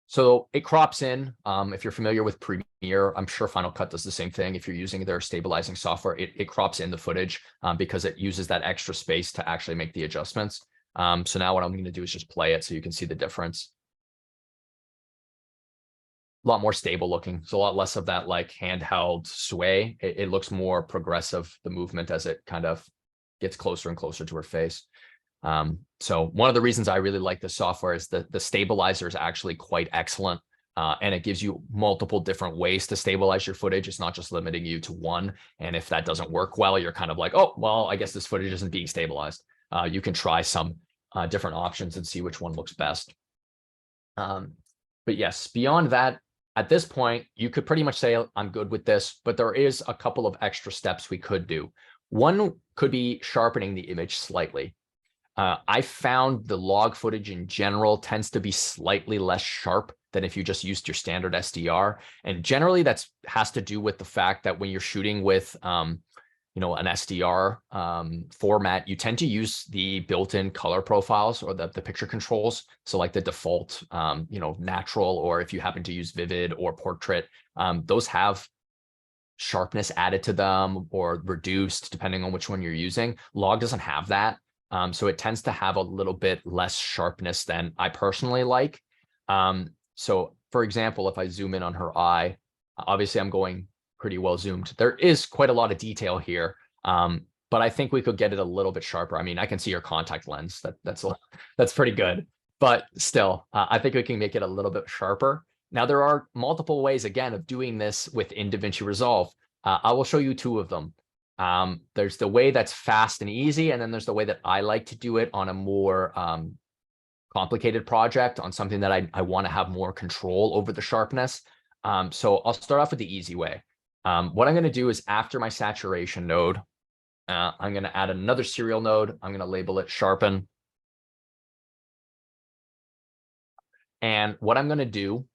So it crops in. If you're familiar with Premiere, I'm sure Final Cut does the same thing. If you're using their stabilizing software, it crops in the footage because it uses that extra space to actually make the adjustments. So now what I'm going to do is just play it so you can see the difference. A lot more stable looking. It's a lot less of that like handheld sway. It looks more progressive, the movement, as it kind of gets closer and closer to her face. So one of the reasons I really like this software is that the stabilizer is actually quite excellent. And it gives you multiple different ways to stabilize your footage. It's not just limiting you to one. And if that doesn't work well, you're kind of like, oh, well, I guess this footage isn't being stabilized. You can try some different options and see which one looks best. But yes, beyond that, at this point, you could pretty much say I'm good with this, but there is a couple of extra steps we could do. One could be sharpening the image slightly. I found the log footage in general tends to be slightly less sharp than if you just used your standard SDR. And generally that has to do with the fact that when you're shooting with, an SDR format, you tend to use the built-in color profiles or the picture controls. So like the default, natural, or if you happen to use vivid or portrait, those have sharpness added to them or reduced depending on which one you're using. Log doesn't have that. So it tends to have a little bit less sharpness than I personally like. So for example, if I zoom in on her eye, obviously I'm going pretty well zoomed. There is quite a lot of detail here, but I think we could get it a little bit sharper. I mean, I can see your contact lens. That's pretty good, but still, I think we can make it a little bit sharper. Now, there are multiple ways, again, of doing this within DaVinci Resolve. I will show you 2 of them. There's the way that's fast and easy, and then there's the way that I like to do it on a more complicated project, on something that I want to have more control over the sharpness. So I'll start off with the easy way. What I'm going to do is after my saturation node, I'm going to add another serial node. I'm going to label it sharpen. And what I'm going to do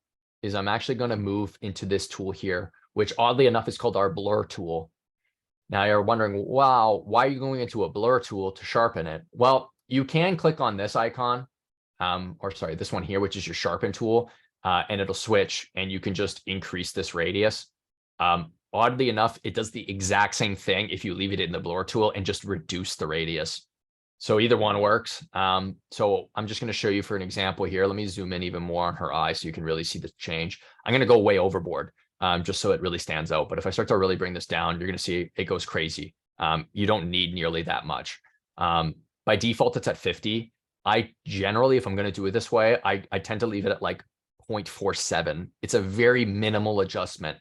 is I'm actually going to move into this tool here, which oddly enough is called our blur tool. Now you're wondering, wow, why are you going into a blur tool to sharpen it? Well, you can click on this icon, this one here, which is your sharpen tool, and it'll switch and you can just increase this radius. Oddly enough, it does the exact same thing if you leave it in the blur tool and just reduce the radius. So either one works. So I'm just going to show you for an example here. Let me zoom in even more on her eye so you can really see the change. I'm going to go way overboard just so it really stands out. But if I start to really bring this down, you're going to see it goes crazy. You don't need nearly that much. By default, it's at 50. I generally, if I'm going to do it this way, I tend to leave it at like 0.47. It's a very minimal adjustment.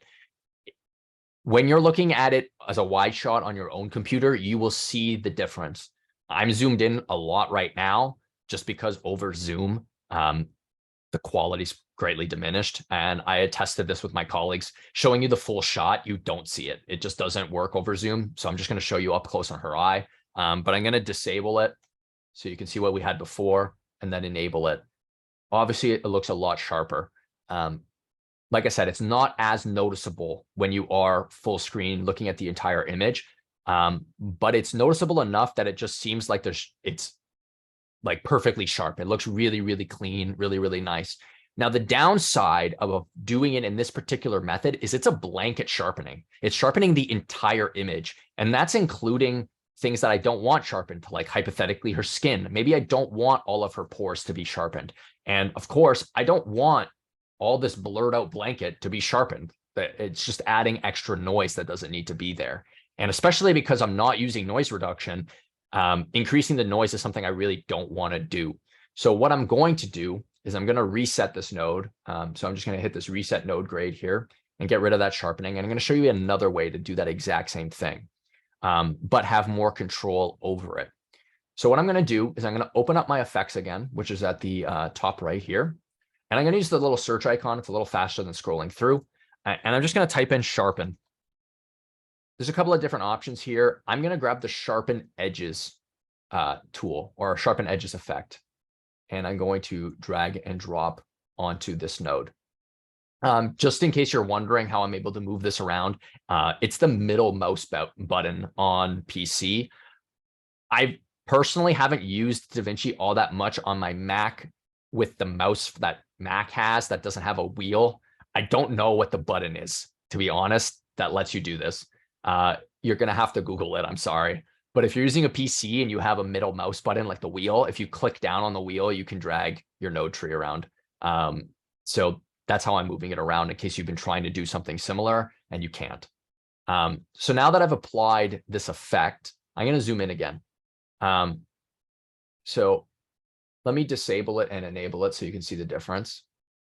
When you're looking at it as a wide shot on your own computer, you will see the difference. I'm zoomed in a lot right now just because over Zoom, the quality's greatly diminished. And I had tested this with my colleagues. Showing you the full shot, you don't see it. It just doesn't work over Zoom. So I'm just going to show you up close on her eye. But I'm going to disable it so you can see what we had before and then enable it. Obviously, it looks a lot sharper. Like I said, it's not as noticeable when you are full screen looking at the entire image, but it's noticeable enough that it just seems like it's like perfectly sharp. It looks really, really clean, really, really nice. Now, the downside of doing it in this particular method is it's a blanket sharpening. It's sharpening the entire image, and that's including things that I don't want sharpened, like hypothetically her skin. Maybe I don't want all of her pores to be sharpened. And of course, I don't want all this blurred out blanket to be sharpened. It's just adding extra noise that doesn't need to be there. And especially because I'm not using noise reduction, increasing the noise is something I really don't want to do. So what I'm going to do is I'm going to reset this node. So I'm just going to hit this reset node grade here and get rid of that sharpening. And I'm going to show you another way to do that exact same thing, but have more control over it. So what I'm going to do is I'm going to open up my effects again, which is at the top right here. And I'm going to use the little search icon. It's a little faster than scrolling through. And I'm just going to type in sharpen. There's a couple of different options here. I'm going to grab the sharpen edges tool or sharpen edges effect. And I'm going to drag and drop onto this node. Just in case you're wondering how I'm able to move this around, it's the middle mouse button on PC. I personally haven't used DaVinci all that much on my Mac with the mouse that Mac has that doesn't have a wheel. I don't know what the button is, to be honest, that lets you do this. You're going to have to Google it. I'm sorry. But if you're using a PC and you have a middle mouse button like the wheel, if you click down on the wheel, you can drag your node tree around. So that's how I'm moving it around in case you've been trying to do something similar and you can't. So now that I've applied this effect, I'm going to zoom in again. So let me disable it and enable it so you can see the difference.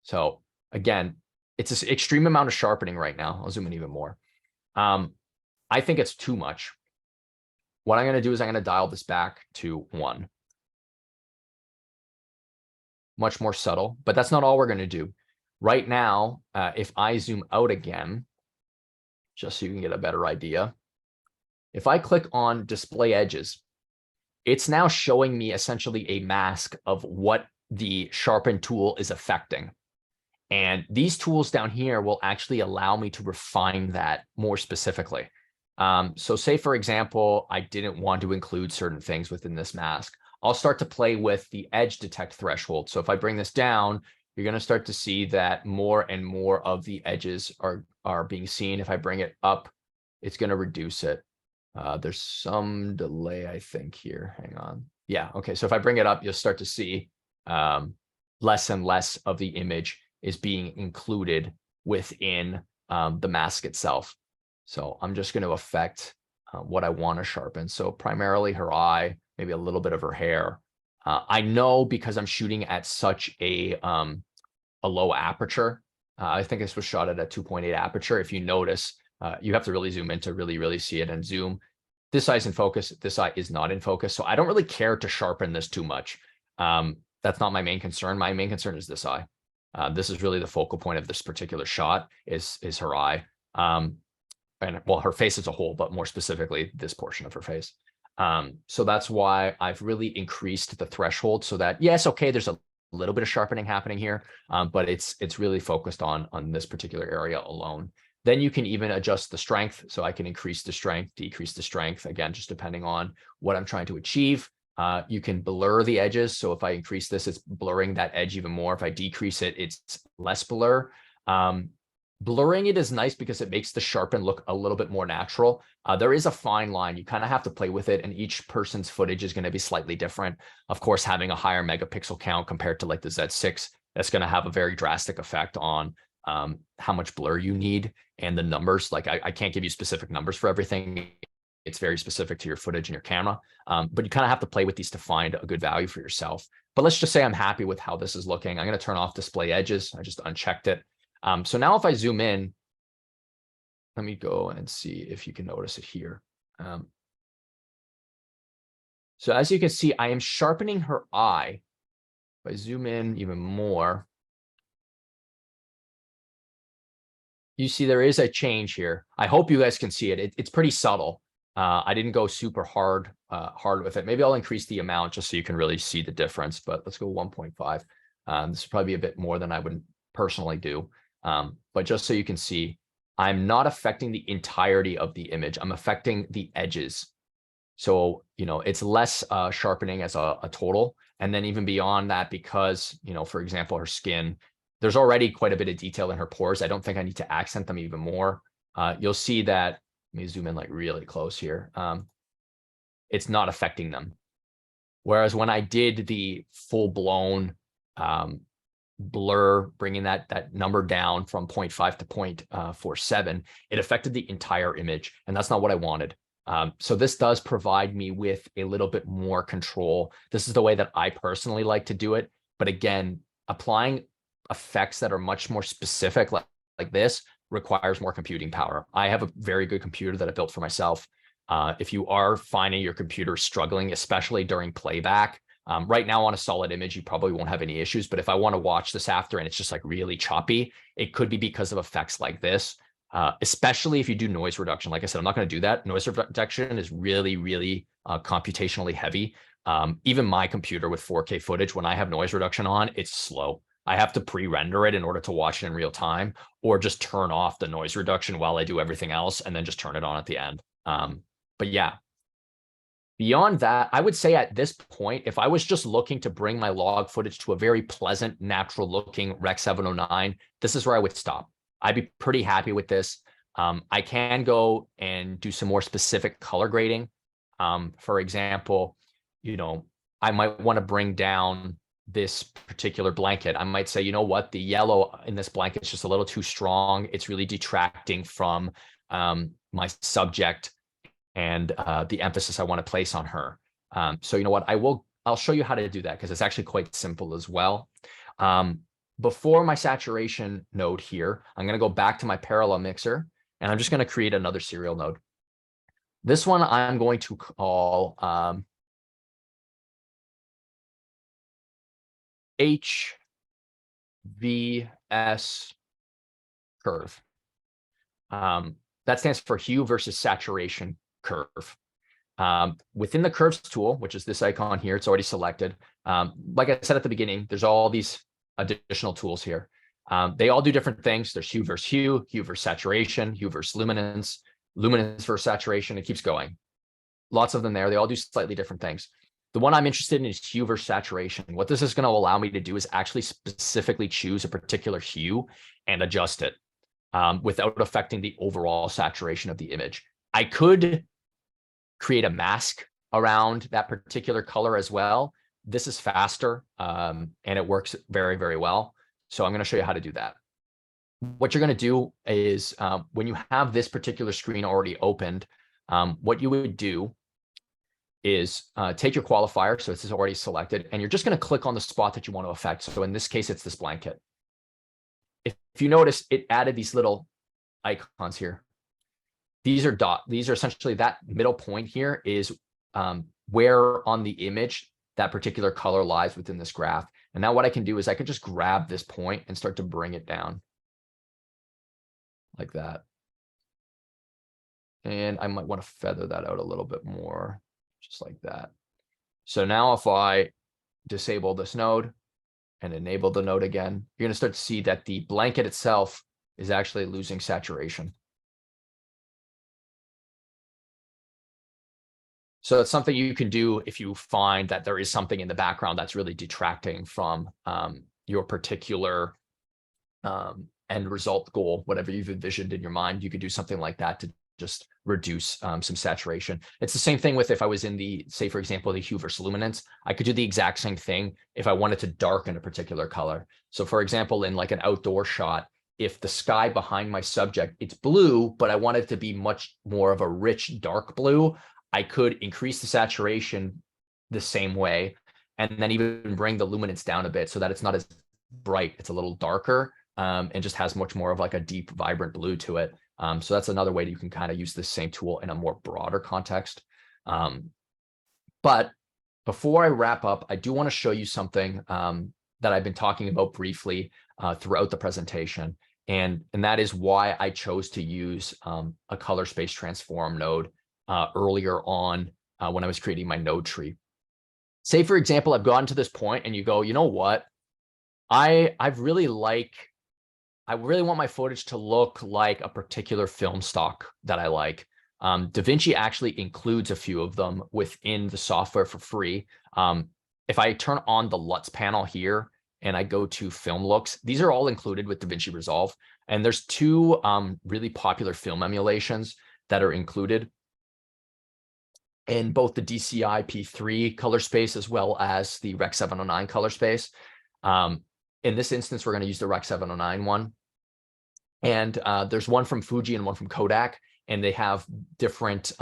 So again, it's an extreme amount of sharpening right now. I'll zoom in even more. I think it's too much. What I'm going to do is I'm going to dial this back to 1. Much more subtle, but that's not all we're going to do. Right now, if I zoom out again, just so you can get a better idea, if I click on display edges, it's now showing me essentially a mask of what the sharpen tool is affecting. And these tools down here will actually allow me to refine that more specifically. So say, for example, I didn't want to include certain things within this mask. I'll start to play with the edge detect threshold. So if I bring this down, you're going to start to see that more and more of the edges are being seen. If I bring it up, it's going to reduce it. There's some delay, I think, here. Hang on. Yeah. Okay. So if I bring it up, you'll start to see less and less of the image is being included within the mask itself. So I'm just going to affect what I want to sharpen. So primarily her eye, maybe a little bit of her hair. I know because I'm shooting at such a low aperture. I think this was shot at a 2.8 aperture. If you notice, you have to really zoom in to really see it, and zoom. This eye's in focus. This eye is not in focus. So I don't really care to sharpen this too much. That's not my main concern. My main concern is this eye. This is really the focal point of this particular shot is her eye. And well, her face as a whole, but more specifically, this portion of her face. So that's why I've really increased the threshold so that, yes, okay, there's a little bit of sharpening happening here, but it's really focused on this particular area alone. Then you can even adjust the strength. So I can increase the strength, decrease the strength, again, just depending on what I'm trying to achieve. You can blur the edges. So if I increase this, it's blurring that edge even more. If I decrease it, it's less blur. Blurring it is nice because it makes the sharpen look a little bit more natural. There is a fine line. You kind of have to play with it, and each person's footage is going to be slightly different. Of course, having a higher megapixel count compared to like the Z6, that's going to have a very drastic effect on how much blur you need and the numbers. Like I can't give you specific numbers for everything. it's very specific to your footage and your camera. But you kind of have to play with these to find a good value for yourself. But let's just say I'm happy with how this is looking. I'm going to turn off display edges. I just unchecked it. So now if I zoom in, let me go and see if you can notice it here. So as you can see, I am sharpening her eye. If I zoom in even more, you see there is a change here. I hope you guys can see it. It's pretty subtle. I didn't go super hard with it. Maybe I'll increase the amount just so you can really see the difference, but let's go 1.5. This is probably a bit more than I would personally do. But just so you can see, I'm not affecting the entirety of the image. I'm affecting the edges. So, it's less sharpening as a total. And then even beyond that, because, for example, her skin, there's already quite a bit of detail in her pores. I don't think I need to accent them even more. You'll see that, let me zoom in like really close here. It's not affecting them. Whereas when I did the full blown blur, bringing that number down from 0.5 to 0.47, it affected the entire image. And that's not what I wanted. So this does provide me with a little bit more control. This is the way that I personally like to do it. But again, applying effects that are much more specific like this requires more computing power. I have a very good computer that I built for myself. If you are finding your computer struggling, especially during playback, right now on a solid image, you probably won't have any issues. But if I want to watch this after and it's just like really choppy, it could be because of effects like this. Especially if you do noise reduction. Like I said, I'm not going to do that. Noise reduction is really, really computationally heavy. Even my computer with 4K footage, when I have noise reduction on, it's slow. I have to pre-render it in order to watch it in real time, or just turn off the noise reduction while I do everything else and then just turn it on at the end. But yeah, beyond that, I would say at this point, if I was just looking to bring my log footage to a very pleasant, natural looking Rec 709, this is where I would stop. I'd be pretty happy with this. I can go and do some more specific color grading. For example, I might want to bring down this particular blanket. I might say, what, the yellow in this blanket is just a little too strong. It's really detracting from my subject and the emphasis I want to place on her. So you know what, I'll show you how to do that because it's actually quite simple as well. Before my saturation node here, I'm going to go back to my parallel mixer and I'm just going to create another serial node. This one I'm going to call HVS curve. That stands for hue versus saturation curve. Within the curves tool, which is this icon here, it's already selected. Like I said at the beginning, there's all these additional tools here. They all do different things. There's hue versus hue, hue versus saturation, hue versus luminance, luminance versus saturation. It keeps going. Lots of them there. They all do slightly different things. The one I'm interested in is hue versus saturation. What this is going to allow me to do is actually specifically choose a particular hue and adjust it without affecting the overall saturation of the image. I could create a mask around that particular color as well. This is faster and it works very, very well. So I'm going to show you how to do that. What you're going to do is when you have this particular screen already opened, what you would do is take your qualifier. So this is already selected, and you're just going to click on the spot that you want to affect. So in this case, it's this blanket. If you notice, it added these little icons here. These are these are essentially that middle point here is where on the image that particular color lies within this graph. And now what I can do is I can just grab this point and start to bring it down like that. And I might want to feather that out a little bit more, just like that. So now if I disable this node and enable the node again, you're going to start to see that the blanket itself is actually losing saturation. So it's something you can do if you find that there is something in the background that's really detracting from your particular end result goal, whatever you've envisioned in your mind. You could do something like that to just reduce some saturation. It's the same thing with if I was in the, say, for example, the hue versus luminance. I could do the exact same thing if I wanted to darken a particular color. So for example, in like an outdoor shot, if the sky behind my subject, it's blue, but I want it to be much more of a rich, dark blue, I could increase the saturation the same way, and then even bring the luminance down a bit so that it's not as bright. It's a little darker, and just has much more of like a deep, vibrant blue to it. So that's another way that you can kind of use this same tool in a more broader context. But before I wrap up, I do want to show you something that I've been talking about briefly throughout the presentation. And that is why I chose to use a color space transform node earlier on when I was creating my node tree. Say, for example, I've gotten to this point and you go, you know what? I really want my footage to look like a particular film stock that I like. DaVinci actually includes a few of them within the software for free. If I turn on the LUTs panel here and I go to film looks, these are all included with DaVinci Resolve. And there's two really popular film emulations that are included in both the DCI P3 color space as well as the Rec 709 color space. In this instance, we're going to use the Rec 709 one. And there's one from Fuji and one from Kodak, and they have different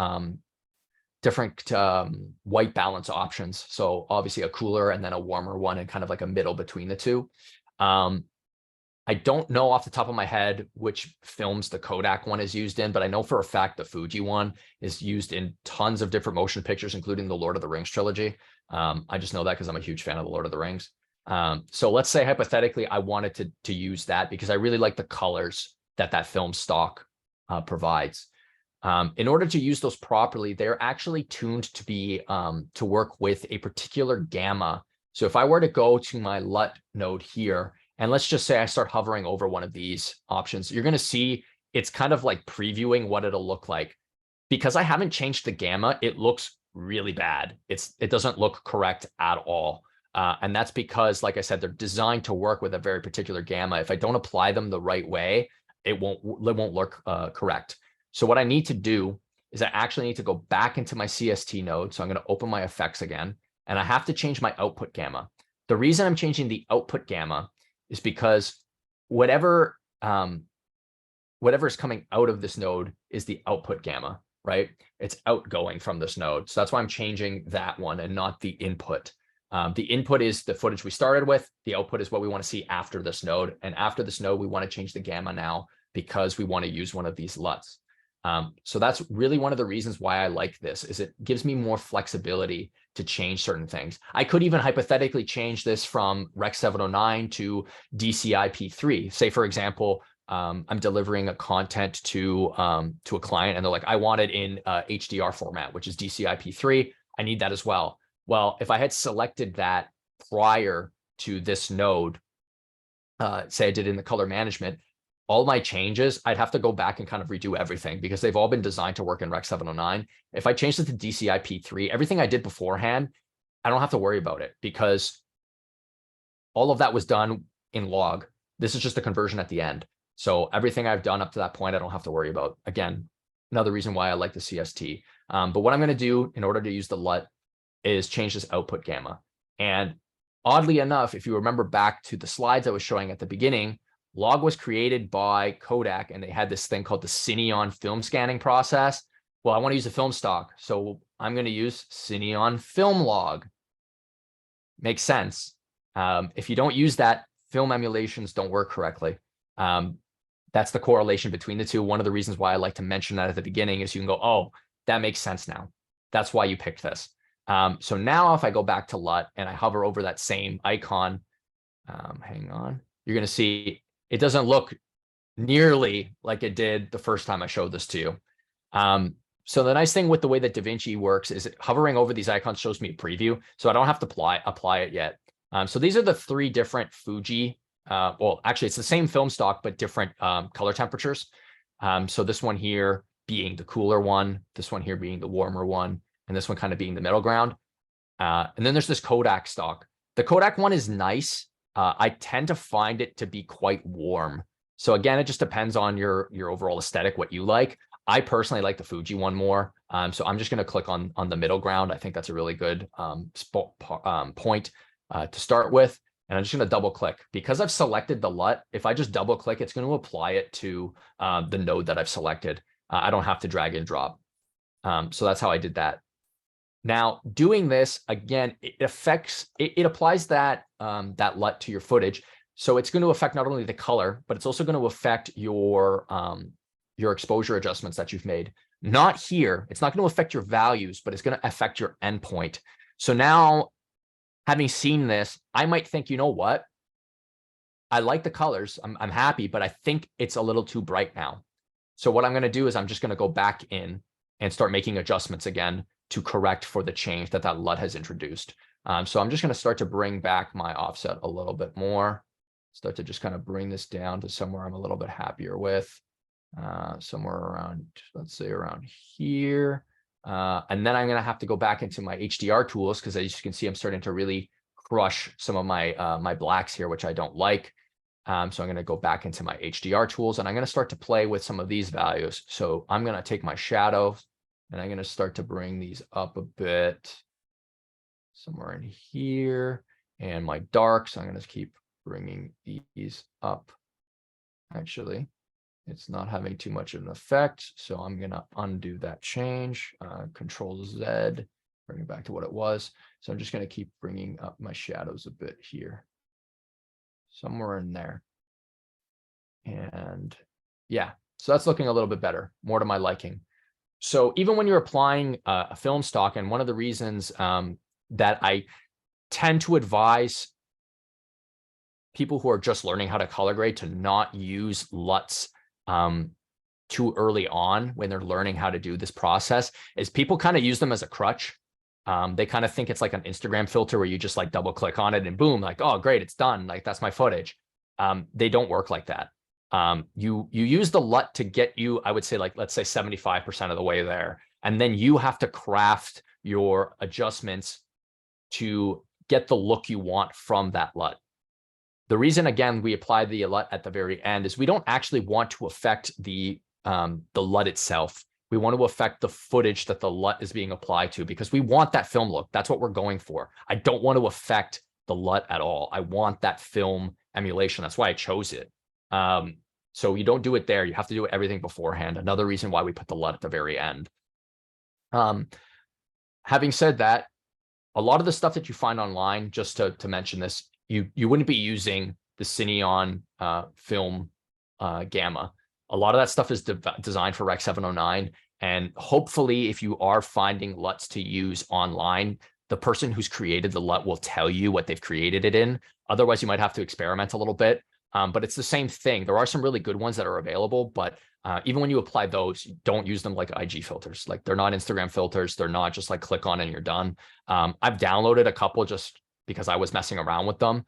white balance options. So obviously a cooler and then a warmer one, and kind of like a middle between the two. I don't know off the top of my head which films the Kodak one is used in, but I know for a fact the Fuji one is used in tons of different motion pictures, including the Lord of the Rings trilogy. I just know that because I'm a huge fan of the Lord of the Rings. So let's say hypothetically I wanted to use that because I really like the colors that film stock provides. In order to use those properly, they're actually tuned to be to work with a particular gamma. So if I were to go to my LUT node here, and let's just say I start hovering over one of these options, you're going to see it's kind of like previewing what it'll look like. Because I haven't changed the gamma, it looks really bad. It doesn't look correct at all. And that's because, like I said, they're designed to work with a very particular gamma. If I don't apply them the right way, it won't look correct. So what I need to do is I actually need to go back into my CST node. So I'm going to open my effects again, and I have to change my output gamma. The reason I'm changing the output gamma is because whatever is coming out of this node is the output gamma, right? It's outgoing from this node. So that's why I'm changing that one and not the input. The input is the footage we started with. The output is what we want to see after this node. And after this node, we want to change the gamma now because we want to use one of these LUTs. So that's really one of the reasons why I like this, is it gives me more flexibility to change certain things. I could even hypothetically change this from Rec 709 to DCI P3. Say, for example, I'm delivering a content to a client and they're like, I want it in HDR format, which is DCI P3. I need that as well. Well, if I had selected that prior to this node, say I did in the color management, all my changes, I'd have to go back and kind of redo everything because they've all been designed to work in Rec 709. If I changed it to DCI P3, everything I did beforehand, I don't have to worry about it because all of that was done in log. This is just a conversion at the end. So everything I've done up to that point, I don't have to worry about. Again, another reason why I like the CST. But what I'm going to do in order to use the LUT is change this output gamma. And oddly enough, if you remember back to the slides I was showing at the beginning, log was created by Kodak and they had this thing called the Cineon film scanning process. Well, I want to use a film stock, so I'm going to use Cineon film log. Makes sense. If you don't use that, film emulations don't work correctly. That's the correlation between the two. One of the reasons why I like to mention that at the beginning is you can go, oh, that makes sense now. That's why you picked this. So now if I go back to LUT and I hover over that same icon, hang on, you're going to see it doesn't look nearly like it did the first time I showed this to you. So the nice thing with the way that DaVinci works is hovering over these icons shows me a preview, so I don't have to apply it yet. So these are the three different Fuji. Well, actually, it's the same film stock, but different color temperatures. So this one here being the cooler one, this one here being the warmer one, and this one kind of being the middle ground. And then there's this Kodak stock. The Kodak one is nice. I tend to find it to be quite warm. So again, it just depends on your overall aesthetic, what you like. I personally like the Fuji one more. So I'm just going to click on the middle ground. I think that's a really good point to start with. And I'm just going to double click. Because I've selected the LUT, if I just double click, it's going to apply it to the node that I've selected. I don't have to drag and drop. So that's how I did that. Now, doing this, again, it applies that, that LUT to your footage. So it's going to affect not only the color, but it's also going to affect your exposure adjustments that you've made. Not here. It's not going to affect your values, but it's going to affect your endpoint. So now, having seen this, I might think, you know what? I like the colors. I'm happy, but I think it's a little too bright now. So what I'm going to do is I'm just going to go back in and start making adjustments again to correct for the change that LUT has introduced. So I'm just going to start to bring back my offset a little bit more. Start to just kind of bring this down to somewhere I'm a little bit happier with. Somewhere around, let's say around here. And then I'm going to have to go back into my HDR tools because, as you can see, I'm starting to really crush some of my my blacks here, which I don't like. So I'm going to go back into my HDR tools and I'm going to start to play with some of these values. So I'm going to take my shadows and I'm going to start to bring these up a bit somewhere in here, and my darks. I'm going to keep bringing these up. Actually, it's not having too much of an effect. So I'm going to undo that change, Control Z, bring it back to what it was. So I'm just going to keep bringing up my shadows a bit here, somewhere in there. And yeah, so that's looking a little bit better, more to my liking. So even when you're applying a film stock, and one of the reasons that I tend to advise people who are just learning how to color grade to not use LUTs too early on when they're learning how to do this process, is people kind of use them as a crutch. They kind of think it's like an Instagram filter where you just like double click on it and boom, like, oh, great, it's done. Like, that's my footage. They don't work like that. You use the LUT to get you, I would say, like, let's say 75% of the way there. And then you have to craft your adjustments to get the look you want from that LUT. The reason, again, we apply the LUT at the very end is we don't actually want to affect the LUT itself. We want to affect the footage that the LUT is being applied to, because we want that film look. That's what we're going for. I don't want to affect the LUT at all. I want that film emulation. That's why I chose it. So you don't do it there. You have to do everything beforehand. Another reason why we put the LUT at the very end. Having said that, a lot of the stuff that you find online, just to mention this, you wouldn't be using the Cineon film gamma. A lot of that stuff is designed for Rec 709. And hopefully, if you are finding LUTs to use online, the person who's created the LUT will tell you what they've created it in. Otherwise, you might have to experiment a little bit. But it's the same thing. There are some really good ones that are available, but even when you apply those, don't use them like IG filters. Like, they're not Instagram filters. They're not just like click on and you're done. I've downloaded a couple just because I was messing around with them.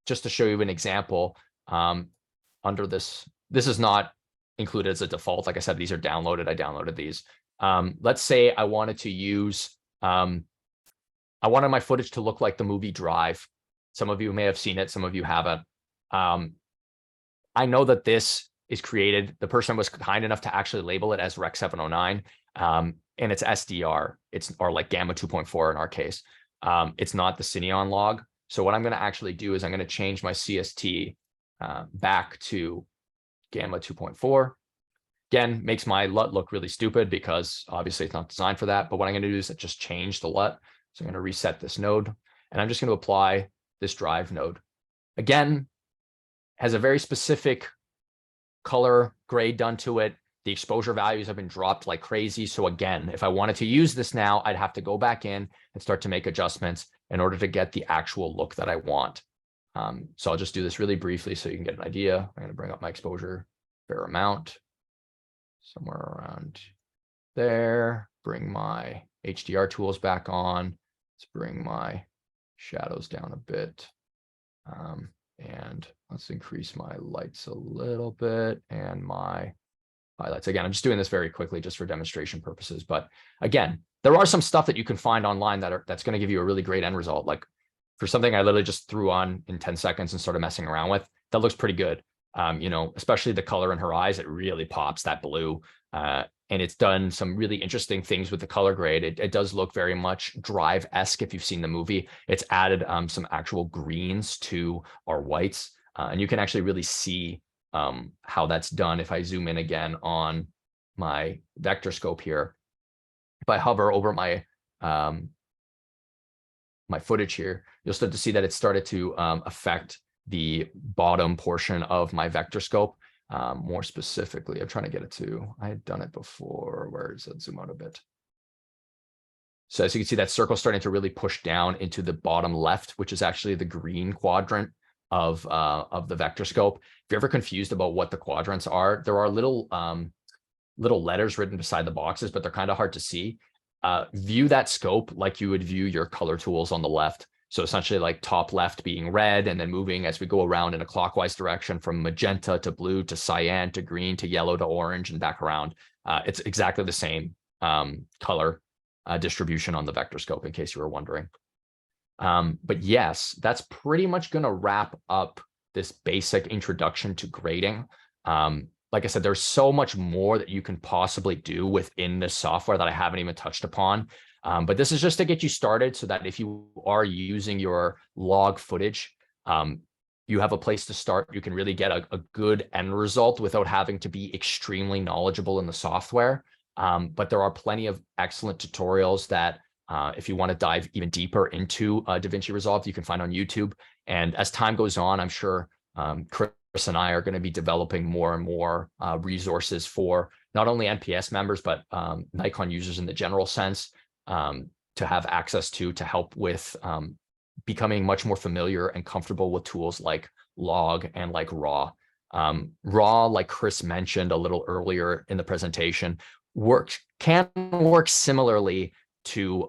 Just to show you an example, under this is not included as a default. Like I said, these are downloaded. I downloaded these. Let's say I wanted to use, I wanted my footage to look like the movie Drive. Some of you may have seen it. Some of you haven't. I know that this is created. The person was kind enough to actually label it as Rec 709, and it's SDR. Or like Gamma 2.4 in our case. It's not the Cineon log. So what I'm going to actually do is I'm going to change my CST back to Gamma 2.4. Again, makes my LUT look really stupid because obviously it's not designed for that. But what I'm going to do is just change the LUT. So I'm going to reset this node, and I'm just going to apply this drive node. Again, has a very specific color grade done to it. The exposure values have been dropped like crazy. So again, if I wanted to use this now, I'd have to go back in and start to make adjustments in order to get the actual look that I want. So I'll just do this really briefly so you can get an idea. I'm going to bring up my exposure fair amount somewhere around there. Bring my HDR tools back on. Let's bring my shadows down a bit. And let's increase my lights a little bit and my highlights. Again, I'm just doing this very quickly just for demonstration purposes. But again, there are some stuff that you can find online that's going to give you a really great end result. Like, for something I literally just threw on in 10 seconds and started messing around with, that looks pretty good. You know, especially the color in her eyes, it really pops, that blue. and it's done some really interesting things with the color grade. It does look very much Drive-esque if you've seen the movie. It's added some actual greens to our whites, and you can actually really see how that's done. If I zoom in again on my vector scope here, if I hover over my my footage here, you'll start to see that it started to affect the bottom portion of my vector scope. More specifically, I'm trying to get it to, I had done it before. Where is it? Zoom out a bit. So as you can see, that circle starting to really push down into the bottom left, which is actually the green quadrant of the vector scope. If you're ever confused about what the quadrants are, there are little letters written beside the boxes, but they're kind of hard to see. View that scope like you would view your color tools on the left. So essentially like top left being red, and then moving as we go around in a clockwise direction from magenta to blue to cyan to green to yellow to orange and back around. It's exactly the same color distribution on the vector scope, in case you were wondering. But yes, that's pretty much going to wrap up this basic introduction to grading. Like I said, there's so much more that you can possibly do within this software that I haven't even touched upon. But this is just to get you started so that if you are using your log footage, you have a place to start. You can really get a good end result without having to be extremely knowledgeable in the software. But there are plenty of excellent tutorials that if you want to dive even deeper into DaVinci Resolve, you can find on YouTube. And as time goes on, I'm sure Chris and I are going to be developing more and more resources for not only NPS members, but Nikon users in the general sense, to have access to help with becoming much more familiar and comfortable with tools like log and like raw. Raw, like Chris mentioned a little earlier in the presentation, can work similarly to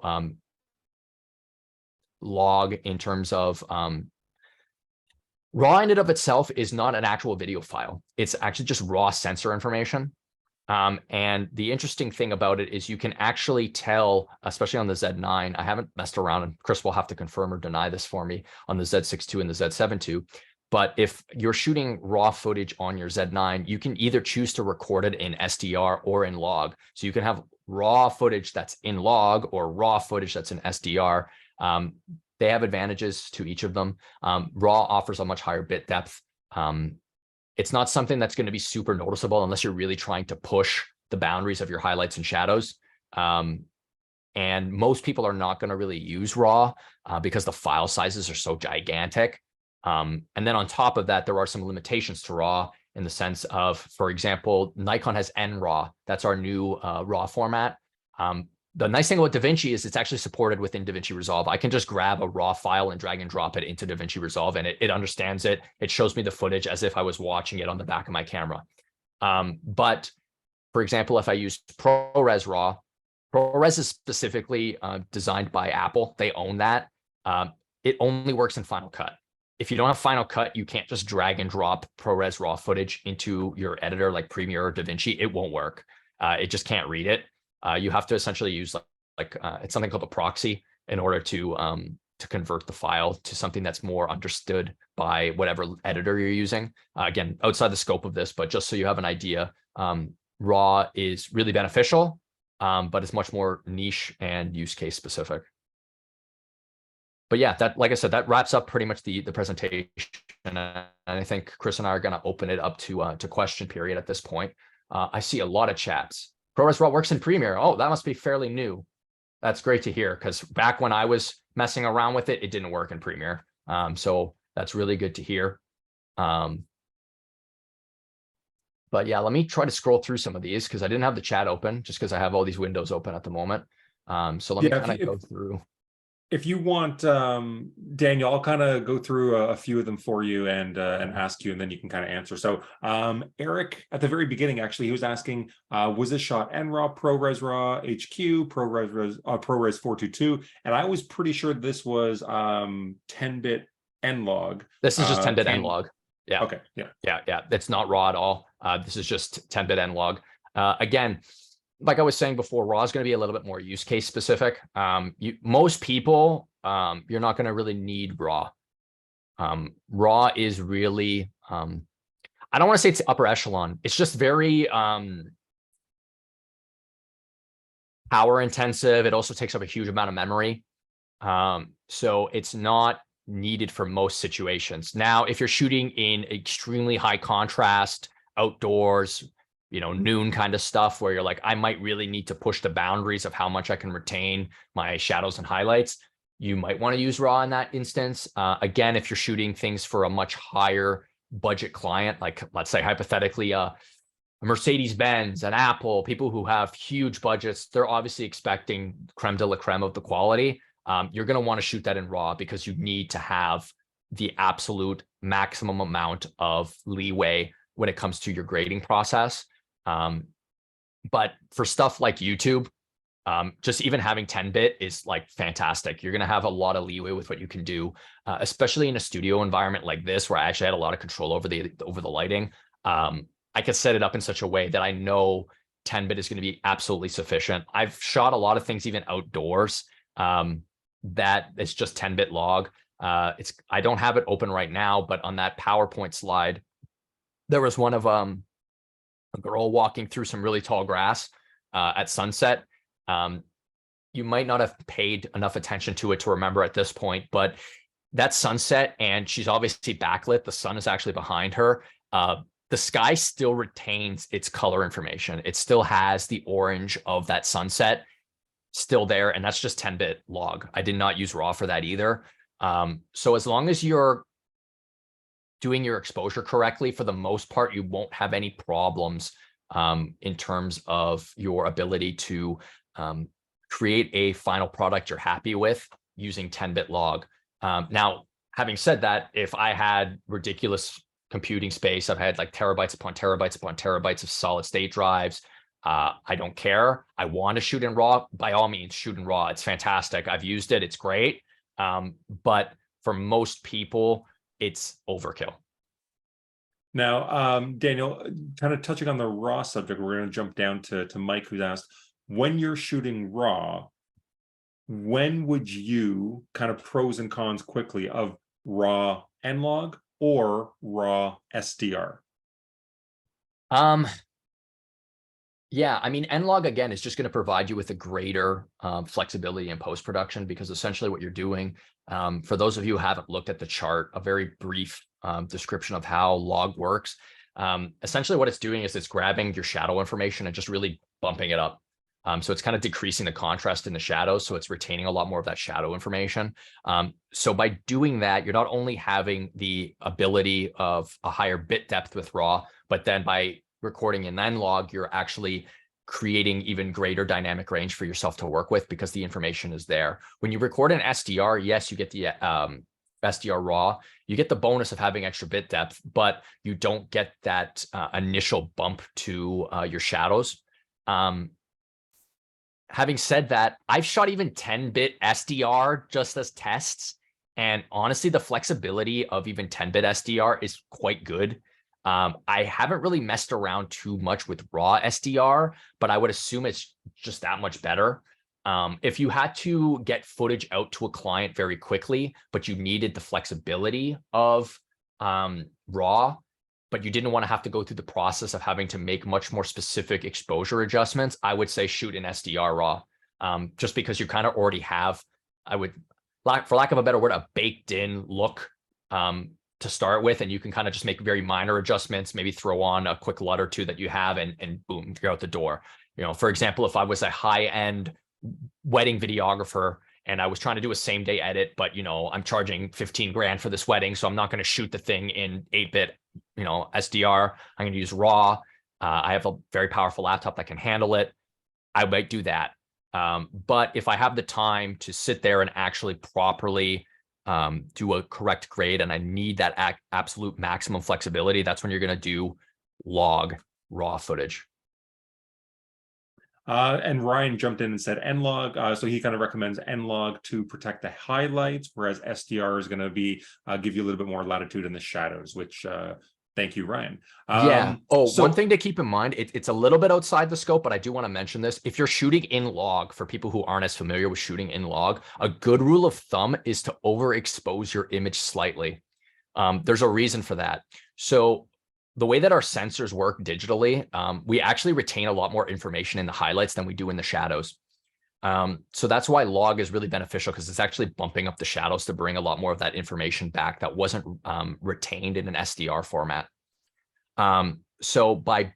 log in terms of raw in and of itself is not an actual video file. It's actually just raw sensor information. And the interesting thing about it is you can actually tell, especially on the Z9, I haven't messed around, and Chris will have to confirm or deny this for me on the Z6 II and the Z7 II. But if you're shooting raw footage on your Z9, you can either choose to record it in SDR or in log. So you can have raw footage that's in log or raw footage that's in SDR. They have advantages to each of them. Raw offers a much higher bit depth. It's not something that's going to be super noticeable unless you're really trying to push the boundaries of your highlights and shadows. And most people are not going to really use raw because the file sizes are so gigantic. And then on top of that, there are some limitations to raw in the sense of, for example, Nikon has NRAW. That's our new raw format. The nice thing about DaVinci is it's actually supported within DaVinci Resolve. I can just grab a raw file and drag and drop it into DaVinci Resolve, and it understands it. It shows me the footage as if I was watching it on the back of my camera. But for example, if I use ProRes RAW, ProRes is specifically designed by Apple. They own that. It only works in Final Cut. If you don't have Final Cut, you can't just drag and drop ProRes RAW footage into your editor like Premiere or DaVinci. It won't work. It just can't read it. You have to essentially use it's something called a proxy in order to convert the file to something that's more understood by whatever editor you're using. Again, outside the scope of this, but just so you have an idea, RAW is really beneficial, but it's much more niche and use case specific. But yeah, that, like I said, that wraps up pretty much the presentation. And I think Chris and I are going to open it up to question period at this point. I see a lot of chats. ProRes RAW works in Premiere. Oh, that must be fairly new. That's great to hear, because back when I was messing around with it, it didn't work in Premiere. So that's really good to hear. But yeah, let me try to scroll through some of these because I didn't have the chat open just because I have all these windows open at the moment. So let me kind of go through. If you want, Daniel, I'll kind of go through a few of them for you and ask you, and then you can kind of answer. So Eric, at the very beginning, actually, he was asking, was this shot NRAW, ProRes RAW, HQ, ProRes 422? And I was pretty sure this was 10-bit NLog. This is just 10-bit NLog. Yeah. Okay. Yeah. Yeah. It's not RAW at all. This is just 10-bit NLog. Again, like I was saying before, RAW is going to be a little bit more use case specific. Most people, you're not going to really need RAW. RAW is really, I don't want to say it's upper echelon. It's just very, power intensive. It also takes up a huge amount of memory. So it's not needed for most situations. Now, if you're shooting in extremely high contrast, outdoors, noon kind of stuff where you're like, I might really need to push the boundaries of how much I can retain my shadows and highlights, you might want to use RAW in that instance. Again, if you're shooting things for a much higher budget client, like let's say hypothetically, a Mercedes-Benz, an Apple, people who have huge budgets, they're obviously expecting creme de la creme of the quality. You're going to want to shoot that in RAW because you need to have the absolute maximum amount of leeway when it comes to your grading process. But for stuff like YouTube, just even having 10-bit is like fantastic. You're going to have a lot of leeway with what you can do, especially in a studio environment like this, where I actually had a lot of control over the lighting. I could set it up in such a way that I know 10-bit is going to be absolutely sufficient. I've shot a lot of things even outdoors that it's just 10-bit log. I don't have it open right now, but on that PowerPoint slide, there was one of a girl walking through some really tall grass at sunset. You might not have paid enough attention to it to remember at this point, but that sunset, and she's obviously backlit. The sun is actually behind her. The sky still retains its color information. It still has the orange of that sunset still there, and that's just 10-bit log. I did not use RAW for that either. So as long as you're doing your exposure correctly, for the most part, you won't have any problems in terms of your ability to create a final product you're happy with using 10-bit log. Now, having said that, if I had ridiculous computing space, I've had like terabytes upon terabytes upon terabytes of solid state drives, I don't care. I want to shoot in RAW. By all means, shoot in RAW. It's fantastic. I've used it. It's great. But for most people, it's overkill. Now, Daniel, kind of touching on the RAW subject, we're going to jump down to Mike, who's asked, when you're shooting RAW, when would you kind of pros and cons quickly of RAW N-Log or RAW SDR? Yeah, I mean, N-Log, again, is just going to provide you with a greater flexibility in post-production, because essentially what you're doing, for those of you who haven't looked at the chart, a very brief description of how log works. Essentially what it's doing is it's grabbing your shadow information and just really bumping it up. So it's kind of decreasing the contrast in the shadows, so it's retaining a lot more of that shadow information. So by doing that, you're not only having the ability of a higher bit depth with RAW, but then by recording in N-Log, you're actually creating even greater dynamic range for yourself to work with, because the information is there. When you record in SDR, yes, you get the SDR RAW, you get the bonus of having extra bit depth, but you don't get that initial bump to your shadows. Having said that, I've shot even 10-bit SDR just as tests, and honestly, the flexibility of even 10-bit SDR is quite good. I haven't really messed around too much with RAW SDR, but I would assume it's just that much better. If you had to get footage out to a client very quickly, but you needed the flexibility of RAW, but you didn't want to have to go through the process of having to make much more specific exposure adjustments, I would say shoot in SDR RAW, just because you kind of already have, for lack of a better word, a baked in look to start with, and you can kind of just make very minor adjustments, maybe throw on a quick LUT or two that you have, and boom, you're out the door. For example, if I was a high-end wedding videographer and I was trying to do a same-day edit, but I'm charging 15 grand for this wedding, so I'm not going to shoot the thing in 8-bit, SDR. I'm going to use RAW. I have a very powerful laptop that can handle it. I might do that. But if I have the time to sit there and actually properly do a correct grade, and I need that absolute maximum flexibility, that's when you're going to do log RAW footage. And Ryan jumped in and said N-Log. So he kind of recommends N-Log to protect the highlights, whereas SDR is going to be give you a little bit more latitude in the shadows, which thank you, Ryan. Yeah. One thing to keep in mind, it's a little bit outside the scope, but I do want to mention this. If you're shooting in log, for people who aren't as familiar with shooting in log, a good rule of thumb is to overexpose your image slightly. There's a reason for that. So the way that our sensors work digitally, we actually retain a lot more information in the highlights than we do in the shadows. So that's why log is really beneficial, because it's actually bumping up the shadows to bring a lot more of that information back that wasn't retained in an SDR format. So by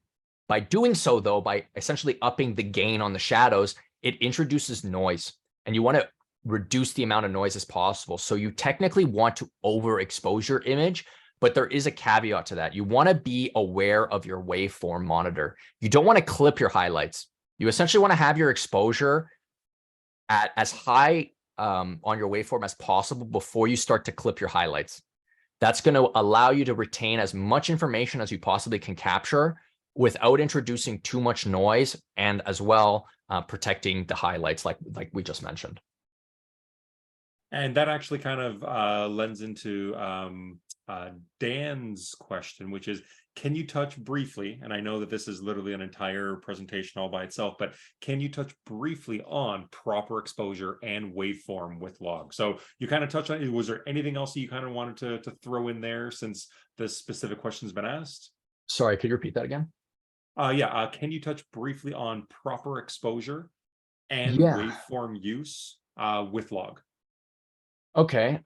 doing so, though, by essentially upping the gain on the shadows, it introduces noise, and you want to reduce the amount of noise as possible. So you technically want to overexpose your image, but there is a caveat to that. You want to be aware of your waveform monitor. You don't want to clip your highlights. You essentially want to have your exposure at as high on your waveform as possible before you start to clip your highlights. That's going to allow you to retain as much information as you possibly can capture without introducing too much noise, and as well protecting the highlights like we just mentioned. And that actually kind of lends into Dan's question, which is, can you touch briefly, and I know that this is literally an entire presentation all by itself, but can you touch briefly on proper exposure and waveform with log? So you kind of touched on it. Was there anything else that you kind of wanted to throw in there, since this specific question has been asked? Sorry, could you repeat that again? Yeah. Can you touch briefly on proper exposure and waveform use with log? Okay.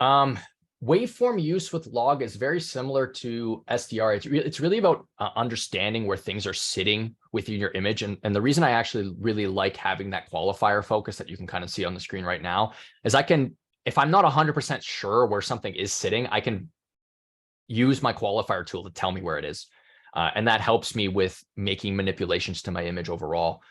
Waveform use with log is very similar to SDR. It's really about understanding where things are sitting within your image. And the reason I actually really like having that qualifier focus that you can kind of see on the screen right now is if I'm not 100% sure where something is sitting, I can use my qualifier tool to tell me where it is. And that helps me with making manipulations to my image overall.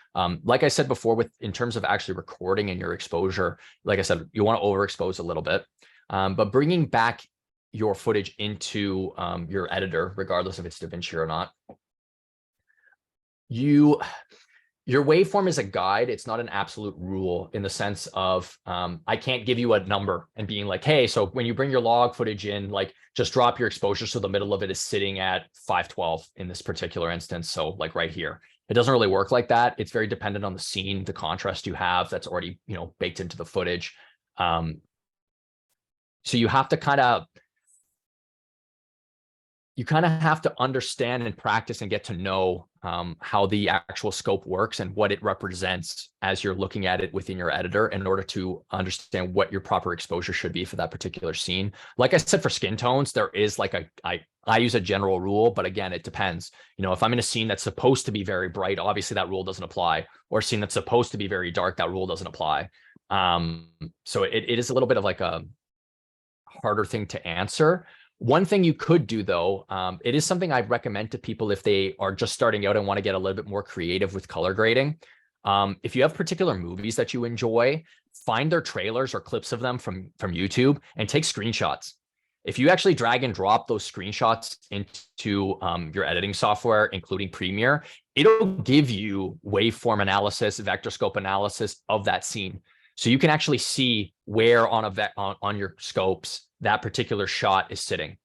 Like I said before, in terms of actually recording and your exposure, like I said, you want to overexpose a little bit. But bringing back your footage into your editor, regardless if it's DaVinci or not, your waveform is a guide. It's not an absolute rule, in the sense of I can't give you a number and being like, hey, so when you bring your log footage in, like just drop your exposure so the middle of it is sitting at 512 in this particular instance. So like right here. It doesn't really work like that. It's very dependent on the scene, the contrast you have that's already, baked into the footage. So you have to kind of have to understand and practice and get to know how the actual scope works and what it represents as you're looking at it within your editor, in order to understand what your proper exposure should be for that particular scene. Like I said, for skin tones, there is like I use a general rule, but again, it depends. If I'm in a scene that's supposed to be very bright, obviously that rule doesn't apply. Or a scene that's supposed to be very dark, that rule doesn't apply. So it is a little bit of like a harder thing to answer. One thing you could do, though, it is something I recommend to people if they are just starting out and want to get a little bit more creative with color grading. If you have particular movies that you enjoy, find their trailers or clips of them from YouTube and take screenshots. If you actually drag and drop those screenshots into your editing software, including Premiere, it'll give you waveform analysis, vector scope analysis of that scene. So you can actually see where on your scopes that particular shot is sitting.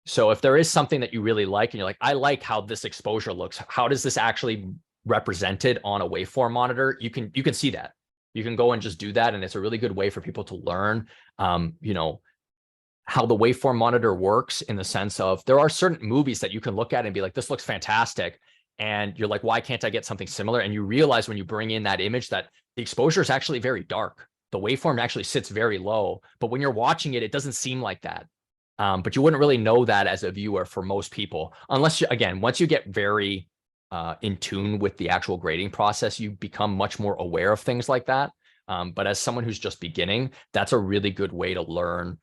So if there is something that you really like and you're like, I like how this exposure looks, how does this actually represented on a waveform monitor? You can see that. You can go and just do that, and it's a really good way for people to learn, how the waveform monitor works, in the sense of there are certain movies that you can look at and be like, this looks fantastic. And you're like, why can't I get something similar? And you realize when you bring in that image that the exposure is actually very dark. The waveform actually sits very low, but when you're watching it, it doesn't seem like that. But you wouldn't really know that as a viewer for most people, unless again, once you get very in tune with the actual grading process, you become much more aware of things like that. But as someone who's just beginning, that's a really good way to learn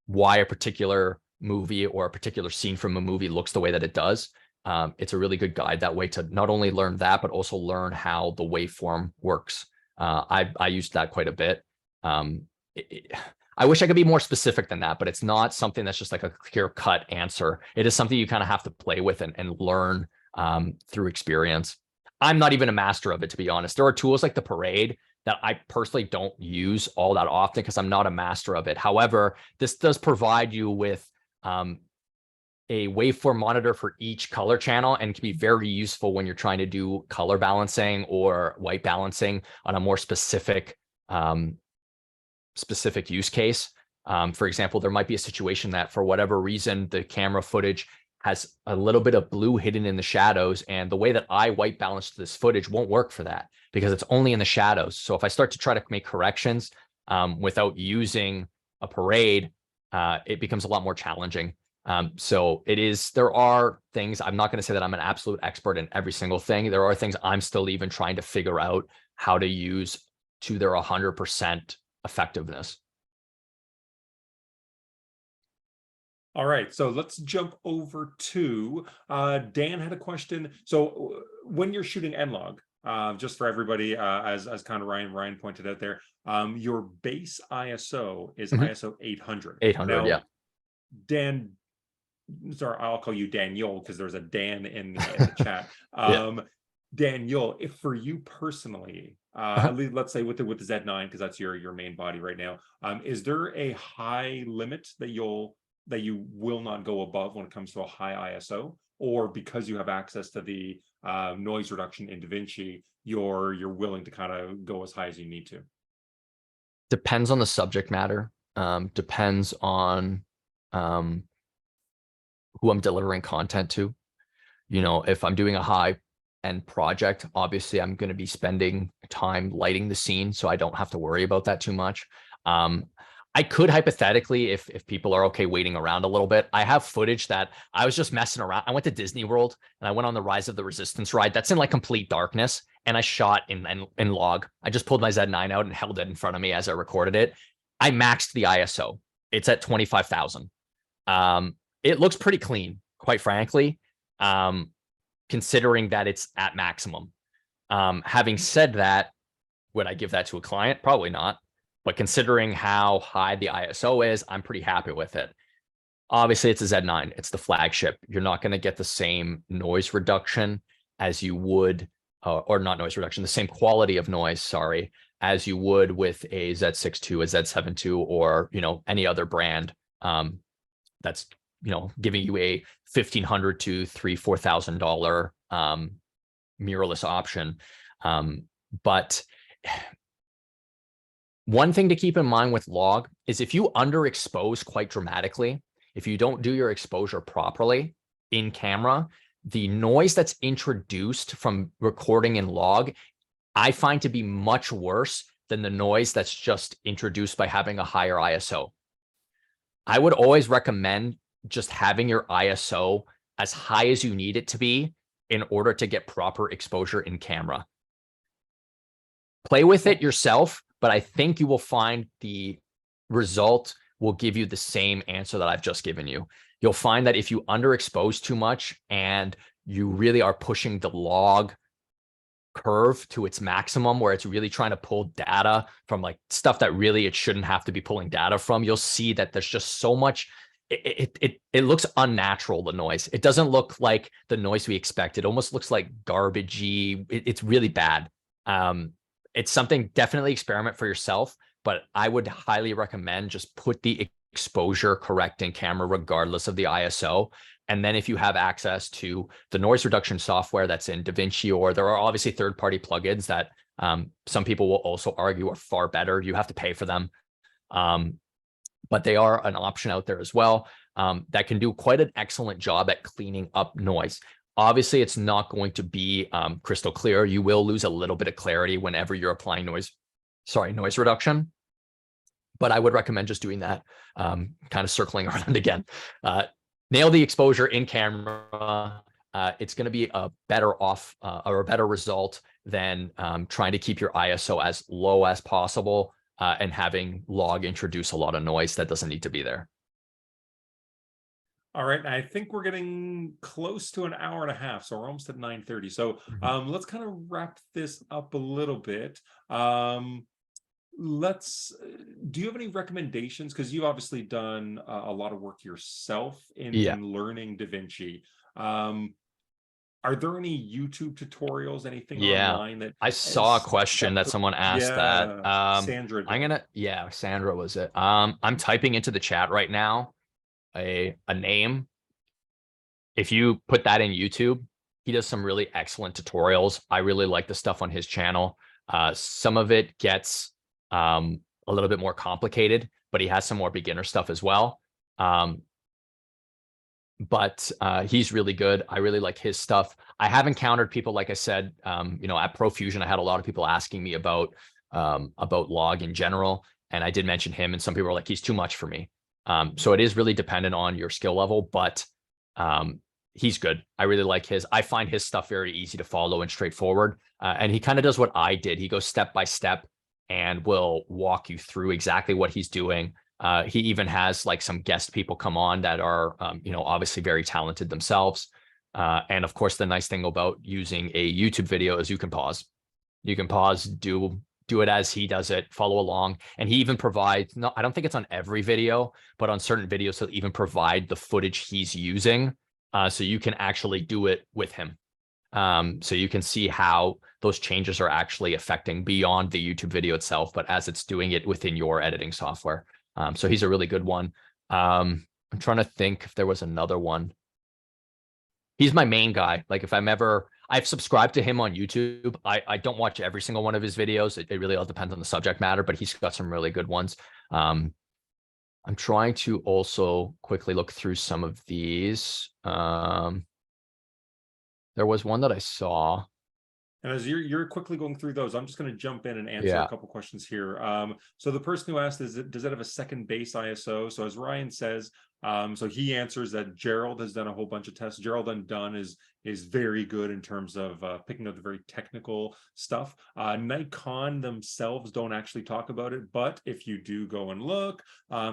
why a particular movie or a particular scene from a movie looks the way that it does. It's a really good guide that way to not only learn that, but also learn how the waveform works. I used that quite a bit. I wish I could be more specific than that, but it's not something that's just like a clear-cut answer. It is something you kind of have to play with and learn through experience. I'm not even a master of it, to be honest. There are tools like the Parade that I personally don't use all that often because I'm not a master of it. However, this does provide you with a waveform monitor for each color channel, and can be very useful when you're trying to do color balancing or white balancing on a more specific use case. For example, there might be a situation that for whatever reason, the camera footage has a little bit of blue hidden in the shadows. And the way that I white balance this footage won't work for that because it's only in the shadows. So if I start to try to make corrections without using a parade, it becomes a lot more challenging. So there are things, I'm not going to say that I'm an absolute expert in every single thing. There are things I'm still even trying to figure out how to use to their 100% effectiveness. All right, so let's jump over to Dan had a question. So when you're shooting N-Log, just for everybody, as kind of Ryan pointed out there, your base ISO is ISO 800. 800, now, yeah. Dan, sorry, I'll call you Daniel because there's a Dan in the chat. Yeah. Daniel, if for you personally, at least let's say with the Z9, because that's your main body right now, is there a high limit that you will not go above when it comes to a high ISO, or because you have access to the noise reduction in DaVinci, you're willing to kind of go as high as you need to? Depends on the subject matter. Depends on who I'm delivering content to. You know, if I'm doing a high end project, obviously I'm going to be spending time lighting the scene, so I don't have to worry about that too much. I could hypothetically, if people are okay waiting around a little bit, I have footage that I was just messing around. I went to Disney World and I went on the Rise of the Resistance ride. That's in like complete darkness, and I shot in log. I just pulled my Z9 out and held it in front of me as I recorded it. I maxed the ISO. It's at 25,000. It looks pretty clean, quite frankly, considering that it's at maximum. Having said that, would I give that to a client? Probably not. But considering how high the ISO is, I'm pretty happy with it. Obviously, it's a Z9. It's the flagship. You're not going to get the same noise reduction as you would, or not noise reduction, the same quality of noise, sorry, as you would with a Z6 II, a Z7 II, or, you know, any other brand that's, you know, giving you a $1,500 to $3,000-$4,000 mirrorless option. But one thing to keep in mind with log is if you underexpose quite dramatically, if you don't do your exposure properly in camera, the noise that's introduced from recording in log, I find to be much worse than the noise that's just introduced by having a higher ISO. I would always recommend just having your ISO as high as you need it to be in order to get proper exposure in camera. Play with it yourself, but I think you will find the result will give you the same answer that I've just given you. You'll find that if you underexpose too much and you really are pushing the log curve to its maximum, where it's really trying to pull data from like stuff that really it shouldn't have to be pulling data from, you'll see that there's just so much. It looks unnatural, the noise. It doesn't look like the noise we expect. It almost looks like garbagey. It's really bad. It's something, definitely experiment for yourself, but I would highly recommend just put the exposure correct in camera regardless of the ISO. And then if you have access to the noise reduction software that's in DaVinci, or there are obviously third-party plugins that some people will also argue are far better. You have to pay for them. But they are an option out there as well that can do quite an excellent job at cleaning up noise. Obviously, it's not going to be crystal clear. You will lose a little bit of clarity whenever you're applying noise reduction. But I would recommend just doing that, kind of circling around again. Nail the exposure in camera. It's going to be a better result than trying to keep your ISO as low as possible and having log introduce a lot of noise that doesn't need to be there. All right, I think we're getting close to an hour and a half, so we're almost at 9:30. So let's kind of wrap this up a little bit. Do you have any recommendations? Because you've obviously done a lot of work yourself in learning DaVinci. Are there any YouTube tutorials, anything online that I saw a question that someone asked that Sandra did. Sandra was it. I'm typing into the chat right now a name. If you put that in YouTube, he does some really excellent tutorials. I really like the stuff on his channel. Some of it gets a little bit more complicated, but he has some more beginner stuff as well. but he's really good. I really like his stuff. I have encountered people, like I said, at Profusion, I had a lot of people asking me about log in general, and I did mention him, and some people were like, he's too much for me. So it is really dependent on your skill level, but he's good. I really like his. I find his stuff very easy to follow and straightforward. And he kind of does what I did. He goes step by step and will walk you through exactly what he's doing. He even has like some guest people come on that are, obviously very talented themselves. And of course, the nice thing about using a YouTube video is you can pause. You can pause, do it as he does it, follow along. And he even provides, no, I don't think it's on every video, but on certain videos, he'll even provide the footage he's using. So you can actually do it with him. So you can see how those changes are actually affecting beyond the YouTube video itself, but as it's doing it within your editing software. So he's a really good one. I'm trying to think if there was another one. He's my main guy. Like if I've subscribed to him on YouTube. I don't watch every single one of his videos. It really all depends on the subject matter, but he's got some really good ones. I'm trying to also quickly look through some of these. There was one that I saw. And as you're quickly going through those, I'm just going to jump in and answer Yeah. a couple questions here. So the person who asked, does it have a second base ISO? So as Ryan says, so he answers that Gerald has done a whole bunch of tests. Gerald Undone is very good in terms of picking up the very technical stuff. Nikon themselves don't actually talk about it, but if you do go and look,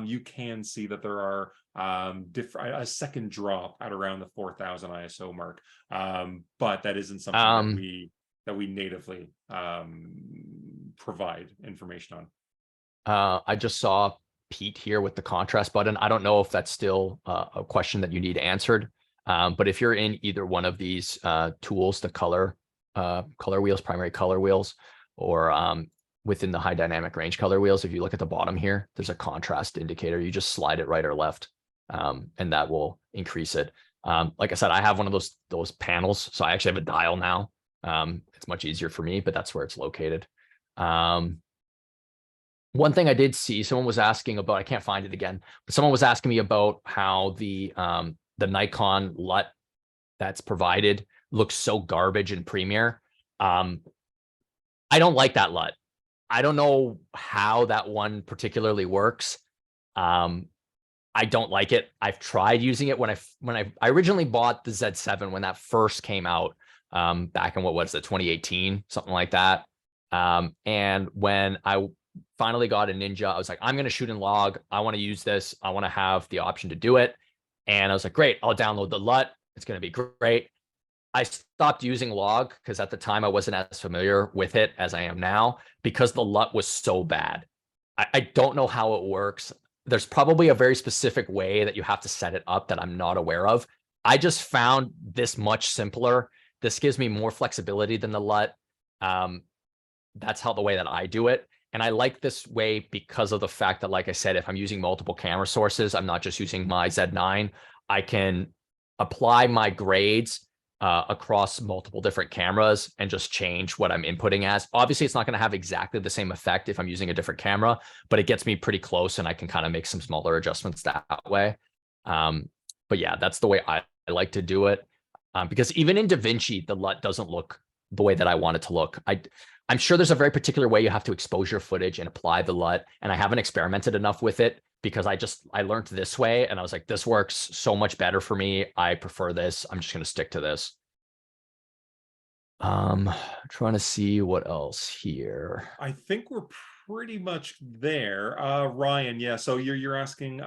you can see that there are a second drop at around the 4000 ISO mark. But that isn't something that we natively provide information on. I just saw Pete here with the contrast button. I don't know if that's still a question that you need answered. But if you're in either one of these tools, the color wheels, primary color wheels, or within the high dynamic range color wheels, if you look at the bottom here, there's a contrast indicator. You just slide it right or left, and that will increase it. Like I said, I have one of those panels, so I actually have a dial now. It's much easier for me, but that's where it's located. One thing I did see, someone was asking about, I can't find it again, but someone was asking me about how the Nikon LUT that's provided looks so garbage in Premiere. I don't like that LUT. I don't know how that one particularly works. I don't like it. I've tried using it when I originally bought the Z7 when that first came out, back in what was it, 2018, something like that. And when I finally got a Ninja, I was like, I'm going to shoot in log. I want to use this. I want to have the option to do it. And I was like, great, I'll download the LUT. It's going to be great. I stopped using log because at the time I wasn't as familiar with it as I am now because the LUT was so bad. I don't know how it works. There's probably a very specific way that you have to set it up that I'm not aware of. I just found this much simpler. This gives me more flexibility than the LUT. That's how the way that I do it. And I like this way because of the fact that, like I said, if I'm using multiple camera sources, I'm not just using my Z9. I can apply my grades across multiple different cameras and just change what I'm inputting as. Obviously, it's not going to have exactly the same effect if I'm using a different camera, but it gets me pretty close and I can kind of make some smaller adjustments that way. But yeah, that's the way I like to do it. Because even in DaVinci, the LUT doesn't look the way that I want it to look. I'm sure there's a very particular way you have to expose your footage and apply the LUT, and I haven't experimented enough with it because I learned this way and I was like, this works so much better for me. I prefer this. I'm just going to stick to this. Trying to see what else here. I think we're pretty much there. Ryan, yeah, so you're asking,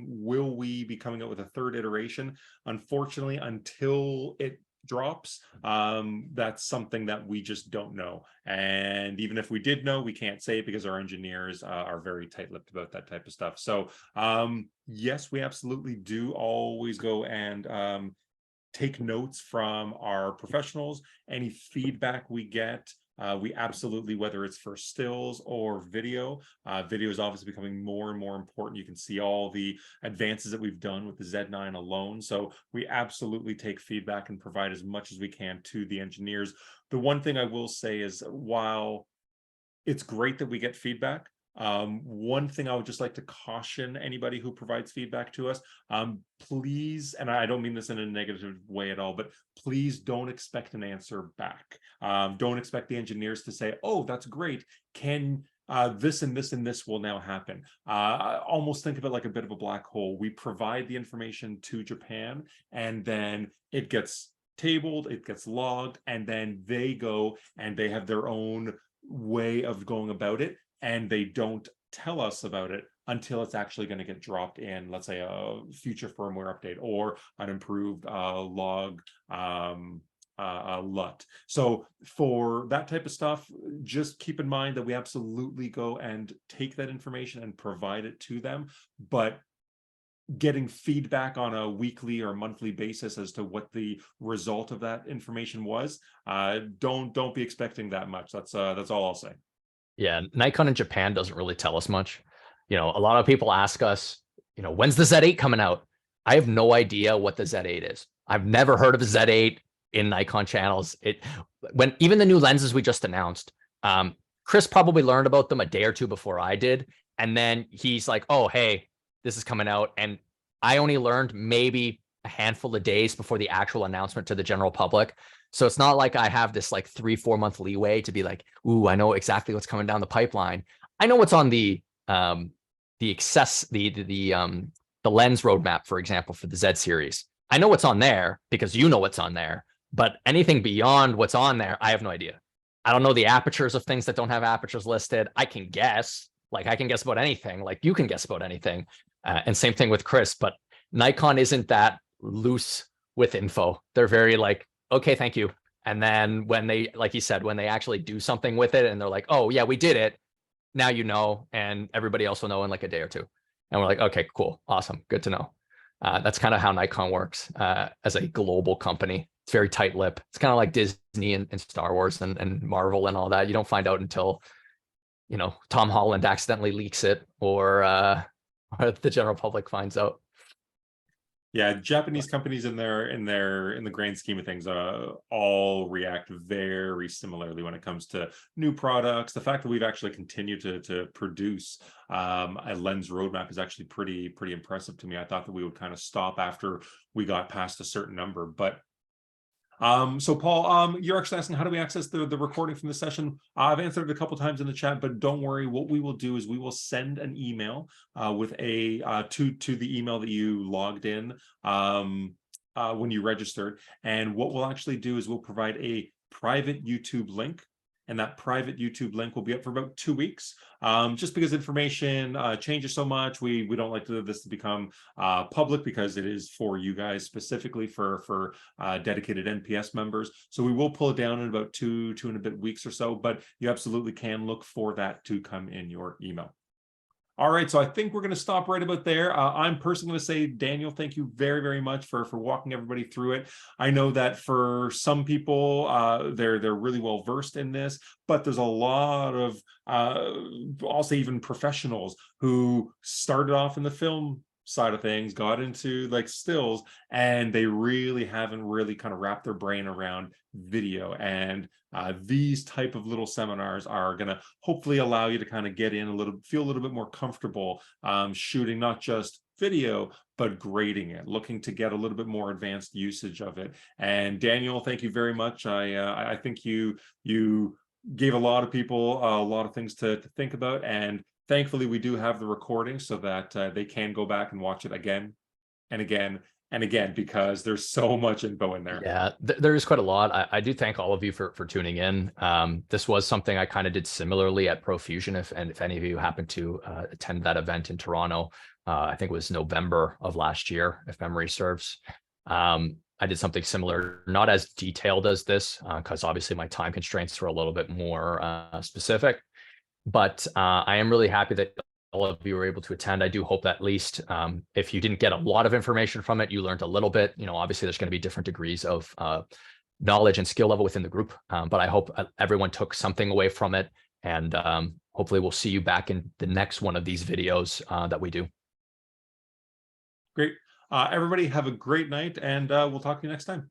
will we be coming up with a third iteration? Unfortunately, until it drops, that's something that we just don't know. And even if we did know, we can't say it because our engineers are very tight-lipped about that type of stuff. So yes, we absolutely do always go and take notes from our professionals. Any feedback we get, we absolutely, whether it's for stills or video, video is obviously becoming more and more important. You can see all the advances that we've done with the Z9 alone. So we absolutely take feedback and provide as much as we can to the engineers. The one thing I will say is, while it's great that we get feedback, One thing I would just like to caution anybody who provides feedback to us, please, and I don't mean this in a negative way at all, but please don't expect an answer back. Don't expect the engineers to say, oh, that's great. Can this and this and this will now happen. I almost think of it like a bit of a black hole. We provide the information to Japan, and then it gets tabled, it gets logged, and then they go and they have their own way of going about it, and they don't tell us about it until it's actually going to get dropped in, let's say, a future firmware update or an improved log LUT. So for that type of stuff, just keep in mind that we absolutely go and take that information and provide it to them, but getting feedback on a weekly or monthly basis as to what the result of that information was, don't be expecting that much. That's all I'll say. Yeah, Nikon in Japan doesn't really tell us much. You know, a lot of people ask us, you know, when's the Z8 coming out? I have no idea what the Z8 is. I've never heard of a Z8 in Nikon channels. When even the new lenses we just announced, Chris probably learned about them a day or two before I did. And then he's like, oh, hey, this is coming out. And I only learned maybe a handful of days before the actual announcement to the general public. So it's not like I have this like 3-4 month leeway to be like, ooh, I know exactly what's coming down the pipeline. I know what's on the lens roadmap, for example, for the Z series. I know what's on there because you know what's on there, but anything beyond what's on there, I have no idea. I don't know the apertures of things that don't have apertures listed. I can guess, like I can guess about anything, like you can guess about anything. And same thing with Chris, but Nikon isn't that loose with info. They're very like, okay, thank you. And then when they, like he said, when they actually do something with it and they're like, oh yeah, we did it. Now you know, and everybody else will know in like a day or two. And we're like, okay, cool, awesome, good to know. That's kind of how Nikon works as a global company. It's very tight-lipped. It's kind of like Disney and Star Wars and Marvel and all that. You don't find out until, you know, Tom Holland accidentally leaks it or the general public finds out. Yeah, Japanese companies in the grand scheme of things all react very similarly when it comes to new products. The fact that we've actually continued to produce a lens roadmap is actually pretty impressive to me. I thought that we would kind of stop after we got past a certain number, but so Paul, you're actually asking how do we access the recording from the session? I've answered it a couple times in the chat, but don't worry. What we will do is we will send an email with a to the email that you logged in when you registered. And what we'll actually do is we'll provide a private YouTube link. And that private YouTube link will be up for about 2 weeks. Just because information changes so much, we don't like this to become public because it is for you guys specifically for dedicated NPS members. So we will pull it down in about two and a bit weeks or so, but you absolutely can look for that to come in your email. All right, so I think we're going to stop right about there. I'm personally going to say, Daniel, thank you very much for walking everybody through it. I know that for some people, they're really well versed in this, but there's a lot of, I'll say even professionals who started off in the film side of things, got into like stills, and they really haven't kind of wrapped their brain around video. And these type of little seminars are going to hopefully allow you to kind of get in feel a little bit more comfortable shooting not just video, but grading it, looking to get a little bit more advanced usage of it. And Daniel, thank you very much. I think you gave a lot of people a lot of things to think about, and thankfully we do have the recording so that they can go back and watch it again and again and again, because there's so much info in there. Yeah, there is quite a lot. I do thank all of you for tuning in. This was something I kind of did similarly at Profusion. If any of you happen to attend that event in Toronto, I think it was November of last year, if memory serves. I did something similar, not as detailed as this, because obviously my time constraints were a little bit more specific. But I am really happy that all of you were able to attend. I do hope that at least if you didn't get a lot of information from it, you learned a little bit. You know, obviously there's going to be different degrees of knowledge and skill level within the group, but I hope everyone took something away from it. And hopefully we'll see you back in the next one of these videos that we do. Great. Everybody have a great night, and we'll talk to you next time.